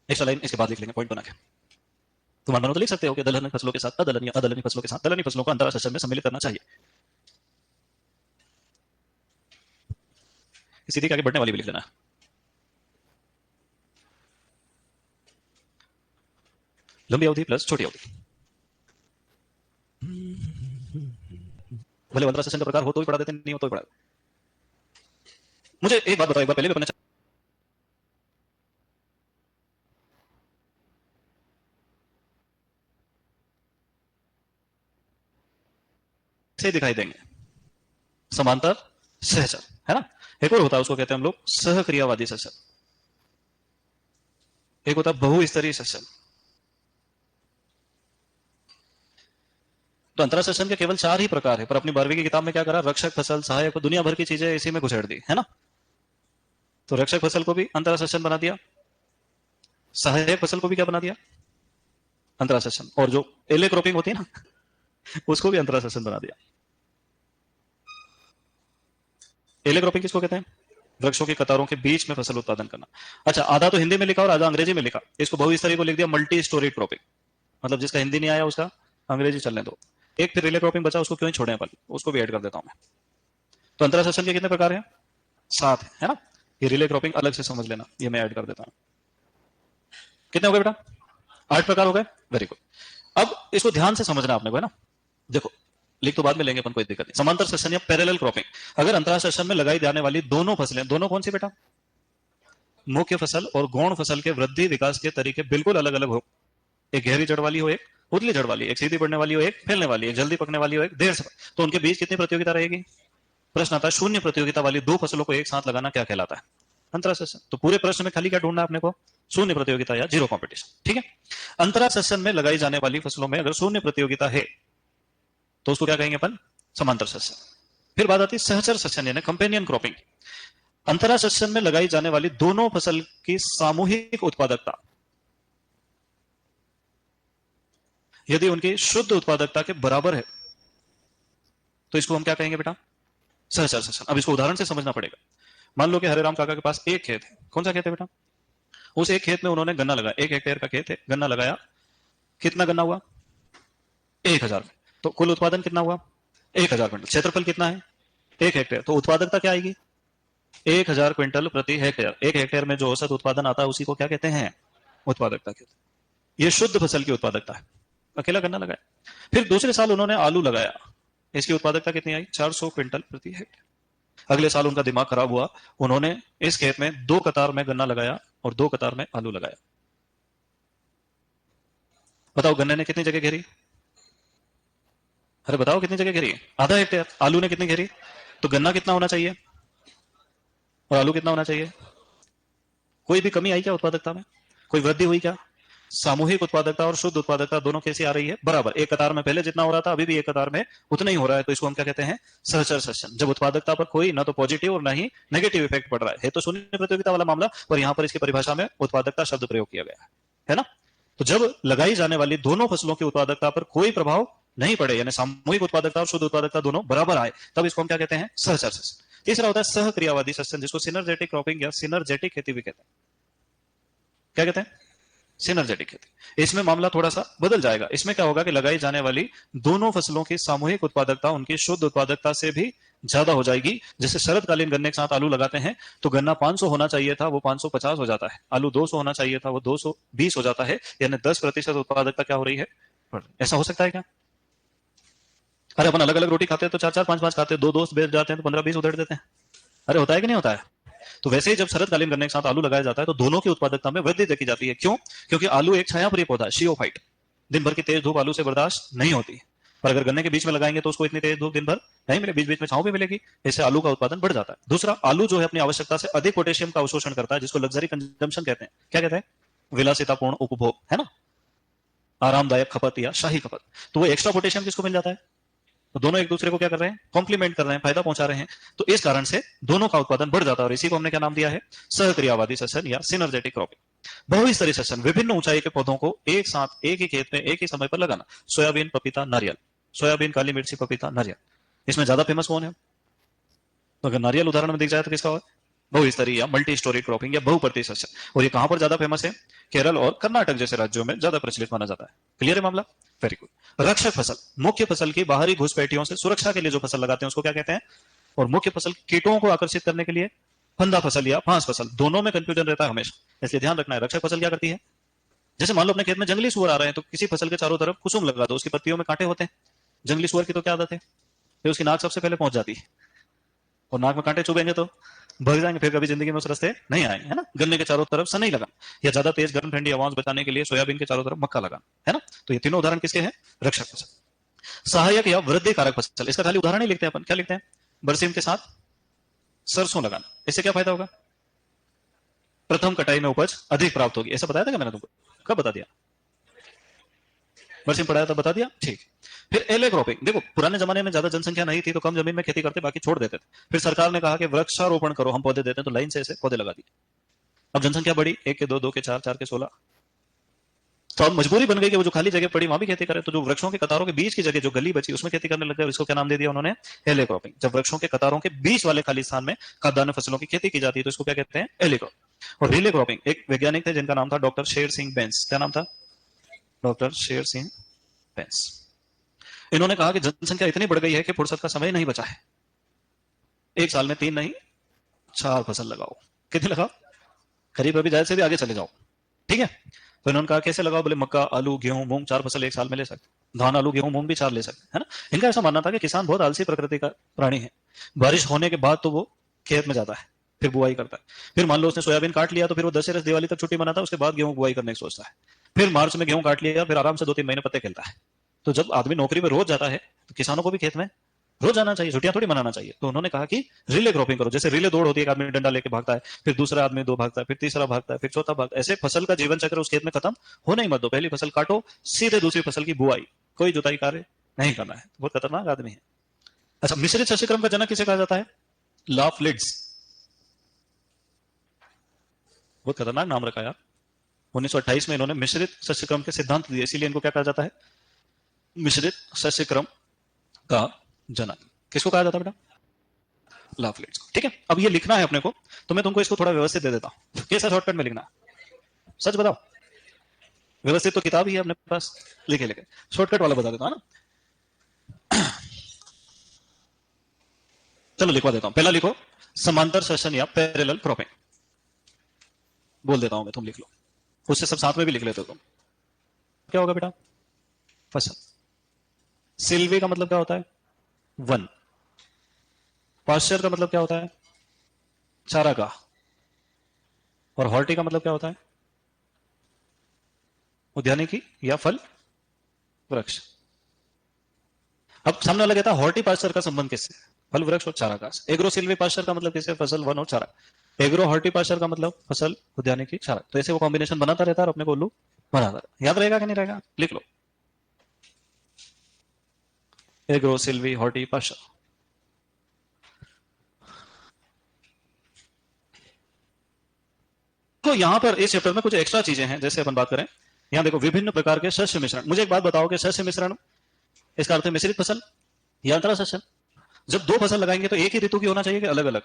S1: एक्स्ट्रा लाइन इसके बाद लिख लेंगे पॉइंट बना के। तुम अनबनो तो लिख सकते हो कि दलहनी फसलों के साथ अदलहनी, अदलहनी फसलों के साथ दलहनी फसलों को अंतरा सेशन में सम्मिलित करना चाहिए। सीधी के आगे बढ़ने वाली भी लिख लेना। लंबी अवधि प्लस छोटी अवधि। भले अंतरा सेशन का प्रकार हो तो भी पढ़ा देते, नहीं हो तो भी पढ़ा। मुझे एक बात बताओ, एक बार पहले भी अपने से दिखाई देंगे, समांतर सहचर, है ना। एक और होता है, उसको कहते हैं हम लोग सहक्रियावादी सेशन। एक होता है बहुस्तरीय सेशन। तो अंतरा सेशन के केवल 4 ही प्रकार है, पर अपनी 12वीं की किताब में क्या करा? रक्षक फसल, सहायक, दुनिया भर की चीजें इसी में घुसेड़ दी, है ना। तो रक्षक फसल को भी अंतरा सेशन बना दिया, सहायक फसल को भी क्या बना दिया? अंतरा सेशन। और जो एले क्रॉपिंग होती है ना, उसको भी अंतरा सेशन बना दिया। एले क्रॉपिंग किसको कहते हैं? वृक्षों की कतारों के बीच में फसल उत्पादन करना। अच्छा, आधा तो हिंदी में लिखा और आधा अंग्रेजी में लिखा। इसको बहुस्तरीय को लिख दिया मल्टी स्टोरी क्रॉपिंग। मतलब जिसका हिंदी नहीं आया उसका अंग्रेजी चलने दो। एक फिर रिले क्रॉपिंग बचा, उसको क्यों छोड़े अपन, उसको भी ऐड कर देता हूं मैं। तो अंतरा सेशन के कितने प्रकार हैं? 7 है ना। ये रिले क्रॉपिंग अलग से समझ लेना, ये मैं ऐड कर देता हूं। कितने हो गए बेटा? 8 प्रकार हो गए। Very good. अब इसको ध्यान से समझना आपने को, है ना। देखो, लिख तो बाद में लेंगे अपन, कोई दिक्कत नहीं। समांतर सेशन या पैरेलल क्रॉपिंग, अगर अंतरा सेशन में लगाई जाने वाली दोनों फसलें, दोनों कौन सी बेटा? मुख्य फसल और गौण फसल के वृद्धि विकास के तरीके बिल्कुल अलग अलग हो। एक गहरी जड़ वाली हो, एक उतली जड़ वाली, एक सीधी बढ़ने वाली हो, एक फैलने वाली, एक जल्दी पकने वाली हो, एक देर से। तो उनके बीच कितनी प्रतियोगिता रहेगी? प्रश्न आता है, शून्य प्रतियोगिता वाली दो फसलों को एक साथ लगाना क्या कहलाता है? अंतरा सेशन। तो पूरे प्रश्न में खाली क्या ढूंढना है अपने को? शून्य प्रतियोगिता या जीरो कॉम्पिटिशन। ठीक है। अंतरा सेशन में लगाई जाने वाली फसलों में अगर शून्य प्रतियोगिता है तो उसको क्या कहेंगे अपन? समांतर सेशन। फिर बात आती है सहचर सेशन यानी कंपेनियन क्रॉपिंग। अंतरा सेशन में लगाई जाने वाली दोनों फसल की सामूहिक उत्पादकता यदि उनकी शुद्ध उत्पादकता के बराबर है तो इसको हम क्या कहेंगे बेटा? सहचर सेशन। अब इसको उदाहरण से समझना पड़ेगा। मान लो कि हरे राम काका के पास एक खेत है। कौन सा खेत है बेटा? उस एक खेत में उन्होंने गन्ना लगाया, 1 हेक्टेयर का खेत है, गन्ना लगाया, कितना गन्ना हुआ? 1000। तो कुल उत्पादन कितना हुआ? 1000 क्विंटल। क्षेत्रफल कितना है? 1 हेक्टेयर। तो उत्पादकता क्या आएगी? 1000 क्विंटल प्रति हेक्टेयर। 1 हेक्टेयर में जो औसत उत्पादन आता है उसी को क्या कहते हैं? उत्पादकता कहते हैं। ये शुद्ध फसल की उत्पादकता है। अकेला गन्ना लगाया। फिर दूसरे साल उन्होंने आलू लगाया, इसकी उत्पादकता कितनी आई? 400 क्विंटल प्रति हेक्टेयर। अगले साल उनका दिमाग खराब हुआ, उन्होंने इस खेत में 2 कतार में गन्ना लगाया और 2 कतार में आलू लगाया। बताओ गन्ने ने कितनी जगह घेरी? अरे बताओ कितनी जगह घेरी? आधा हेक्टेयर। आलू ने कितनी घेरी? तो गन्ना कितना होना चाहिए और आलू कितना होना चाहिए? कोई भी कमी आई क्या उत्पादकता में? कोई वृद्धि हुई क्या? सामूहिक उत्पादकता और शुद्ध उत्पादकता दोनों कैसी आ रही है? बराबर। एक कतार में पहले जितना हो रहा था अभी भी एक कतार में उतना ही हो रहा है। तो इसको हम क्या कहते हैं? सहचर सस्यन। जब उत्पादकता पर कोई ना तो पॉजिटिव और ना ही नेगेटिव इफेक्ट पड़ रहा है तो शून्य प्रतियोगिता वाला मामला, पर यहां पर इसकी परिभाषा में उत्पादकता शब्द प्रयोग किया गया है ना। तो जब लगाई जाने वाली दोनों फसलों की उत्पादकता पर कोई प्रभाव नहीं पड़े, यानी सामूहिक उत्पादकता और शुद्ध उत्पादकता दोनों बराबर आए, तब इसको हम क्या कहते हैं? सहचर सस्यन। तीसरा होता है सहक्रियावादी सस्यन, जिसको सिनर्जेटिक क्रॉपिंग या सिनर्जेटिक खेती भी कहते हैं। क्या कहते हैं? सिनर्जेटिक खेती। इसमें मामला थोड़ा सा बदल जाएगा। इसमें क्या होगा कि लगाई जाने वाली दोनों फसलों की सामूहिक उत्पादकता उनकी शुद्ध उत्पादकता से भी ज्यादा हो जाएगी। जैसे शरतकालीन गन्ने के साथ आलू लगाते हैं तो गन्ना 500 होना चाहिए था, वो 550 हो जाता है। आलू 200 होना चाहिए था, वो 220 हो जाता है। यानी 10% उत्पादकता क्या हो रही है? ऐसा हो सकता है क्या? अरे अपन अलग अलग रोटी खाते हैं तो 4-4, 5-5 खाते हैं, 2 दोस्त बैठ जाते हैं तो 15-20 उधेड़ देते हैं। अरे होता है कि नहीं होता है? तो वैसे ही जब शरतकालीन गन्ने के साथ आलू लगाया जाता है तो दोनों की उत्पादकता में वृद्धि देखी जाती है। क्यों? क्योंकि आलू एक छायाप्रिय पौधा है, शियोफाइट। दिन भर की तेज धूप आलू से बर्दाश्त नहीं होती, पर अगर गन्ने के बीच में लगाएंगे तो उसको इतनी तेज धूप दिन भर नहीं मिले, बीच बीच में छांव भी मिलेगी। इससे आलू का उत्पादन बढ़ जाता है। दूसरा, आलू जो है अपनी आवश्यकता से अधिक पोटेशियम का अवशोषण करता है, जिसको लग्जरी कंजम्पशन कहते हैं। क्या कहते हैं? विलासितापूर्ण उपभोग, है ना, आरामदायक खपत या शाही खपत। तो वो एक्स्ट्रा पोटेशियम किसको मिल जाता है? तो दोनों एक दूसरे को क्या कर रहे हैं? कॉम्प्लीमेंट कर रहे हैं, फायदा पहुंचा रहे हैं। तो इस कारण से दोनों का उत्पादन बढ़ जाता है और इसी को हमने क्या नाम दिया है? सहक्रियावादी सस्यन या सिनर्जेटिक क्रॉपिंग। बहुस्तरीय सस्यन, विभिन्न ऊंचाई के पौधों को एक साथ एक ही खेत में एक ही समय पर लगाना। सोयाबीन, पपीता, नारियल। सोयाबीन, काली मिर्ची, पपीता, नारियल। इसमें ज्यादा फेमस कौन है? तो अगर नारियल उदाहरण में दिख जाए तो किसका हो? बहुस्तरीय या मल्टी स्टोरी क्रॉपिंग या बहुपर्ती सस्यन। और ये कहां पर ज्यादा फेमस है? केरल और कर्नाटक जैसे राज्यों में ज्यादा प्रचलित माना जाता है। क्लियर है मामला? Very good. रक्षक फसल, मुख्य फसल की बाहरी घुसपैठियों से सुरक्षा के लिए जो फसल लगाते हैं उसको क्या कहते हैं? और मुख्य फसल कीटों को आकर्षित करने के लिए फंदा फसल या फांस फसल। दोनों में कंफ्यूजन रहता है हमेशा, इसलिए ध्यान रखना है। रक्षक फसल क्या करती है? जैसे मान लो अपने खेत में जंगली सुअर आ रहे हैं तो किसी फसल के चारों तरफ कुसुम लगा दो, उसकी पत्तियों में कांटे होते हैं। जंगली सुअर की तो क्या आदत है? फिर उसकी नाक सबसे पहले पहुंच जाती है और नाक में कांटे चुभेंगे तो भग जाएंगे, फिर कभी जिंदगी में उस रास्ते नहीं आएंगे, है ना। गन्ने के चारों तरफ सनई लगा, या ज्यादा तेज गर्म ठंडी आवाज बचाने के लिए सोयाबीन के चारों तरफ मक्का लगा, है ना। तो ये तीनों उदाहरण किसके हैं? रक्षक फसल। सहायक या वृद्धि कारक फसल, इसका खाली उदाहरण ही लिखते हैं अपन। क्या लिखते हैं? बरसीम के साथ सरसों लगाना। इससे क्या फायदा होगा? प्रथम कटाई में उपज अधिक प्राप्त होगी। ऐसा बताया था क्या मैंने तुमको? कब बता दिया? बरसीम पढ़ाया था, बता दिया, ठीक। फिर एले क्रॉपिंग। देखो पुराने जमाने में ज्यादा जनसंख्या नहीं थी तो कम जमीन में खेती करते, बाकी छोड़ देते थे। फिर सरकार ने कहा कि वृक्षारोपण करो, हम पौधे देते हैं, तो लाइन से ऐसे पौधे लगा दिए। अब जनसंख्या बढ़ी, 1 के 2, 2 के 4, 4 के 16, तो अब मजबूरी बन गई कि वो जो खाली जगह पड़ी वहां भी खेती करे। तो जो वृक्षों के कतारों के बीच की जगह जो गली बची उसमें खेती करने लग गए। इसको क्या नाम दे दिया उन्होंने? एले क्रॉपिंग। जब वृक्षों के कतारों के बीच वाले खाली स्थान में खाद्यान्न फसलों की खेती की जाती है तो इसको क्या कहते हैं? एले क्रॉपिंग। और रिले क्रॉपिंग, एक वैज्ञानिक थे जिनका नाम था डॉक्टर शेर सिंह बेंस। क्या नाम था? डॉक्टर शेर सिंह बेंस। इन्होंने कहा कि जनसंख्या इतनी बढ़ गई है कि फुर्सत का समय नहीं बचा है, एक साल में 3 नहीं 4 फसल लगाओ। कितनी लगाओ? करीब अभी जायद से भी आगे चले जाओ, ठीक है। तो इन्होंने कहा कैसे लगाओ? बोले मक्का, आलू, गेहूं, मूंग 4 फसल एक साल में ले सकते। धान, आलू, गेहूं, मूंग भी 4 ले सकते, है ना। इनका ऐसा मानना था कि किसान बहुत आलसी प्रकृति का प्राणी है। बारिश होने के बाद तो वो खेत में जाता है, फिर बुआई करता है। फिर मान लो उसने सोयाबीन काट लिया तो फिर वो दशहरा दिवाली तक छुट्टी मनाता है, उसके बाद गेहूं बुआई करने की सोचता है। फिर मार्च में गेहूं काट लिया, फिर आराम से 2-3 महीने पत्ते खेलता है। तो जब आदमी नौकरी में रोज जाता है तो किसानों को भी खेत में रोज जाना चाहिए, छुट्टियां थोड़ी मनाना चाहिए। तो उन्होंने कहा कि रिले क्रॉपिंग करो। जैसे रिले दौड़ होती है, एक आदमी डंडा लेके भागता है, फिर दूसरा आदमी 2 भागता है, फिर तीसरा भागता है, फिर चौथा भागता है। ऐसे फसल का जीवन चक्र उस खेत में खत्म होने ही मत दो। पहली फसल काटो, सीधे दूसरी फसल की बुआई, कोई जुताई कार्य नहीं करना है। बहुत खतरनाक आदमी है। अच्छा, मिश्रित शस्य क्रम का जनक किसे कहा जाता है? लाफलिड्स। बहुत खतरनाक नाम रखा यार। 1928 में इन्होंने मिश्रित शस्य क्रम के सिद्धांत दिए, इसीलिए इनको क्या कहा जाता है? मिश्रित शस्य क्रम का जनक। किसको कहा जाता है बेटा? लाफलिड्स। ठीक है, अब ये लिखना है अपने को, तो मैं तुमको इसको थोड़ा व्यवस्थित दे देता हूं। कैसा शॉर्टकट में लिखना? सच बताओ, व्यवस्थित तो किताब ही है अपने पास, लिखे लिखे। शॉर्टकट वाला बता देता हूं ना, चलो लिखवा देता हूं। पहला लिखो समांतर सेशन या पैरेलल क्रॉपिंग, बोल देता हूं मैं, तुम लिख लो, उससे सब साथ में भी लिख लेते हो तुम। क्या होगा बेटा? फसल। सिल्वी का मतलब क्या होता है? वन। पास्चर का मतलब क्या होता है? चारागाह। और हॉर्टी का मतलब क्या होता है? उद्यानिकी या फल वृक्ष। अब सामने वाला कहता है हॉर्टी पास्चर का संबंध किससे? फल वृक्ष और चारागाह से। एग्रो सिल्वी पास्चर का मतलब किससे? फसल वन और चारा। एग्रो हॉर्टी पास्चर का मतलब फसल उद्यानिकी चारा। तो ऐसे वो कॉम्बिनेशन बनाता रहता है और अपने को उल्लू बनाता रहता है। याद रहेगा कि नहीं रहेगा? लिख लो, एग्रो सिल्वी हॉर्टी पास्चर। तो यहां पर इस चैप्टर में कुछ एक्स्ट्रा चीजें हैं, जैसे अपन बात करें, यहां देखो विभिन्न प्रकार के शस्य मिश्रण। मुझे एक बात बताओ कि शस्य मिश्रण इसका अर्थ है मिश्रित फसल या अंतरा शस्य। जब दो फसल लगाएंगे तो एक ही ऋतु की होना चाहिए कि अलग अलग?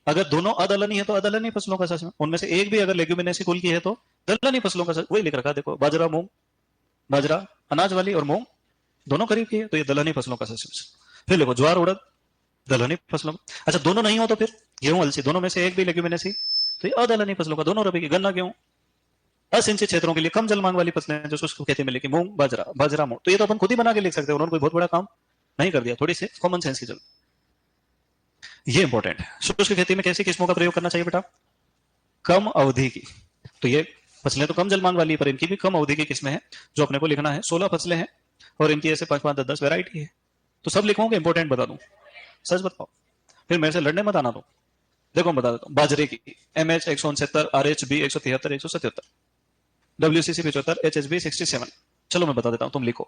S1: अगर दोनों अदलनी है तो अदलनी फसलों का शस्य, उनमें से एक भी अगर लेग्यूमिनेसी कुल की है तो दलहनी फसलों का शस्य। वही लिख रखा, देखो बाजरा मूंग, बाजरा अनाज वाली और मूंग दोनों करीब की है, तो ये दलहनी फसलों का शस्य। फिर देखो ज्वार उड़द दलहनी फसलों। अच्छा दोनों नहीं हो तो फिर गेहूं अलसी, दोनों में से एक भी लेग्यूमिनेसी, तो ये अदलहनी फसलों का, दोनों रबी की। गन्ना गेहूं असिंचित क्षेत्रों के लिए कम जल मांग वाली फसलें जो शुष्क खेती में, लेकिन मूंग बाजरा बाजरा मूंग, तो ये तो अपन खुद ही बना के लिख सकते हैं, उन्होंने कोई बहुत बड़ा काम नहीं कर दिया, थोड़ी सी कॉमन सेंस की जरूरत। ये इंपॉर्टेंट है। शुष्क खेती में कैसी किस्मों का प्रयोग करना चाहिए बेटा? कम अवधि की। तो ये फसलें तो कम जल मांग वाली है, पर इनकी भी कम अवधि की किस्में हैं जो अपने को लिखना है। 16 फसलें हैं और इनकी ऐसे 5 5 10 10 वैरायटी है। तो सब लिखूंगे, इंपॉर्टेंट बता दूं, सच बताओ, फिर मेरे से लड़ने मत आना। तो देखो मैं बता देता हूँ। बाजरे की MH 169, RH B 173 177, WCC 75, HHB 67। चलो मैं बता देता हूँ, तुम लिखो,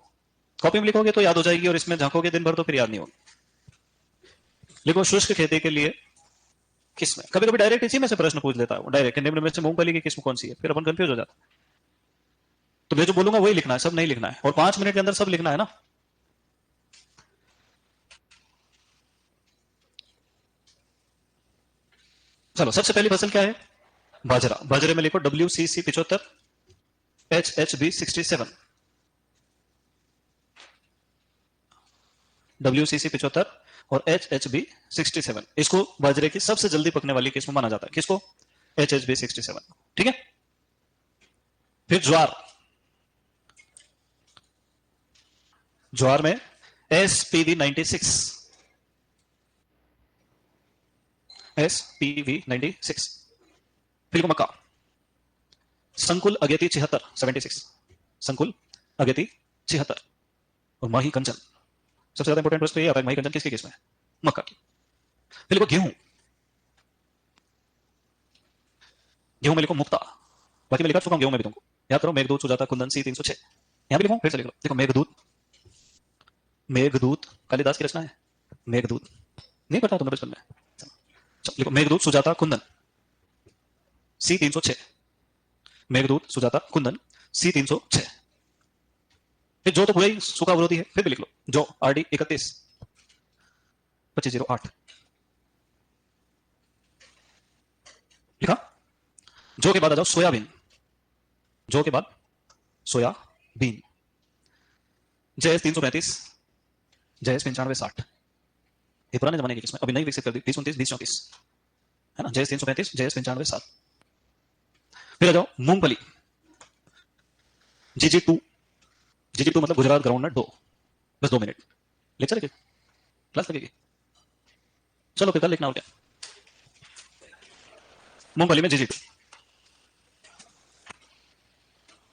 S1: कॉपी में लिखोगे तो याद हो जाएगी, और इसमें झांकोगे दिन भर तो फिर याद नहीं होगी। लिखो शुष्क खेती के लिए किस्में। कभी कभी डायरेक्ट इसी में से प्रश्न पूछ लेता है डायरेक्ट, निम्न में से मूंगफली की किस्म कौन सी है, फिर अपन कंफ्यूज हो जाता है। तो मैं जो बोलूंगा वही लिखना है, सब नहीं लिखना है, और 5 मिनट के अंदर सब लिखना है ना। चलो सबसे पहली फसल क्या है? बाजरा। बाजरे में लिखो WCC 75, HHB 67, WCC 75 और HHB 67। इसको बाजरे की सबसे जल्दी पकने वाली किस्म माना जाता है। किसको? HHB 67। ठीक है। फिर ज्वार। ज्वार में SPV 96, SPV 96। फिर मक्का, संकुल अगेती 76 76, संकुल अगेती 76। और माही कंचन, सबसे ज्यादा इंपॉर्टेंट प्रश्न तो ये आता है, माही कंचन किसकी किस्म है? मक्का की। फिर लिखो गेहूं। गेहूं में लिखो मुक्ता। बाकी मैं लिखा चुका हूं गेहूं में भी, तुमको याद करो। मेघदूत सुजाता कुंदन C 306। यहां भी लिखो, फिर से लिख लो। देखो मेघदूत, मेघदूत कालिदास की रचना है। मेघदूत नहीं पता तुम्हें बचपन में? लिखो मेघदूत सुजाता कुंदन C 306, मेघदूत सुजाता कुंदन C 306। फिर जो तो पूरा ही सूखा विरोधी है, फिर भी लिख लो जो RD 31 2508। लिखा। जो के बाद आ जाओ सोयाबीन। जो के बाद सोयाबीन, JS 335, JS 9560। ये पुराने जमाने की किस्म, अभी नई विकसित कर दी 20 29 20 34, है ना। JS 335, JS 9560। फिर आ जाओ मूंगफली, GG2। GG2 मतलब गुजरात ग्राउंडनट 2। बस 2 मिनट लेक्चर है, क्लास लगेगी। चलो फिर कल लिखना हो क्या? मूंगफली में GG2।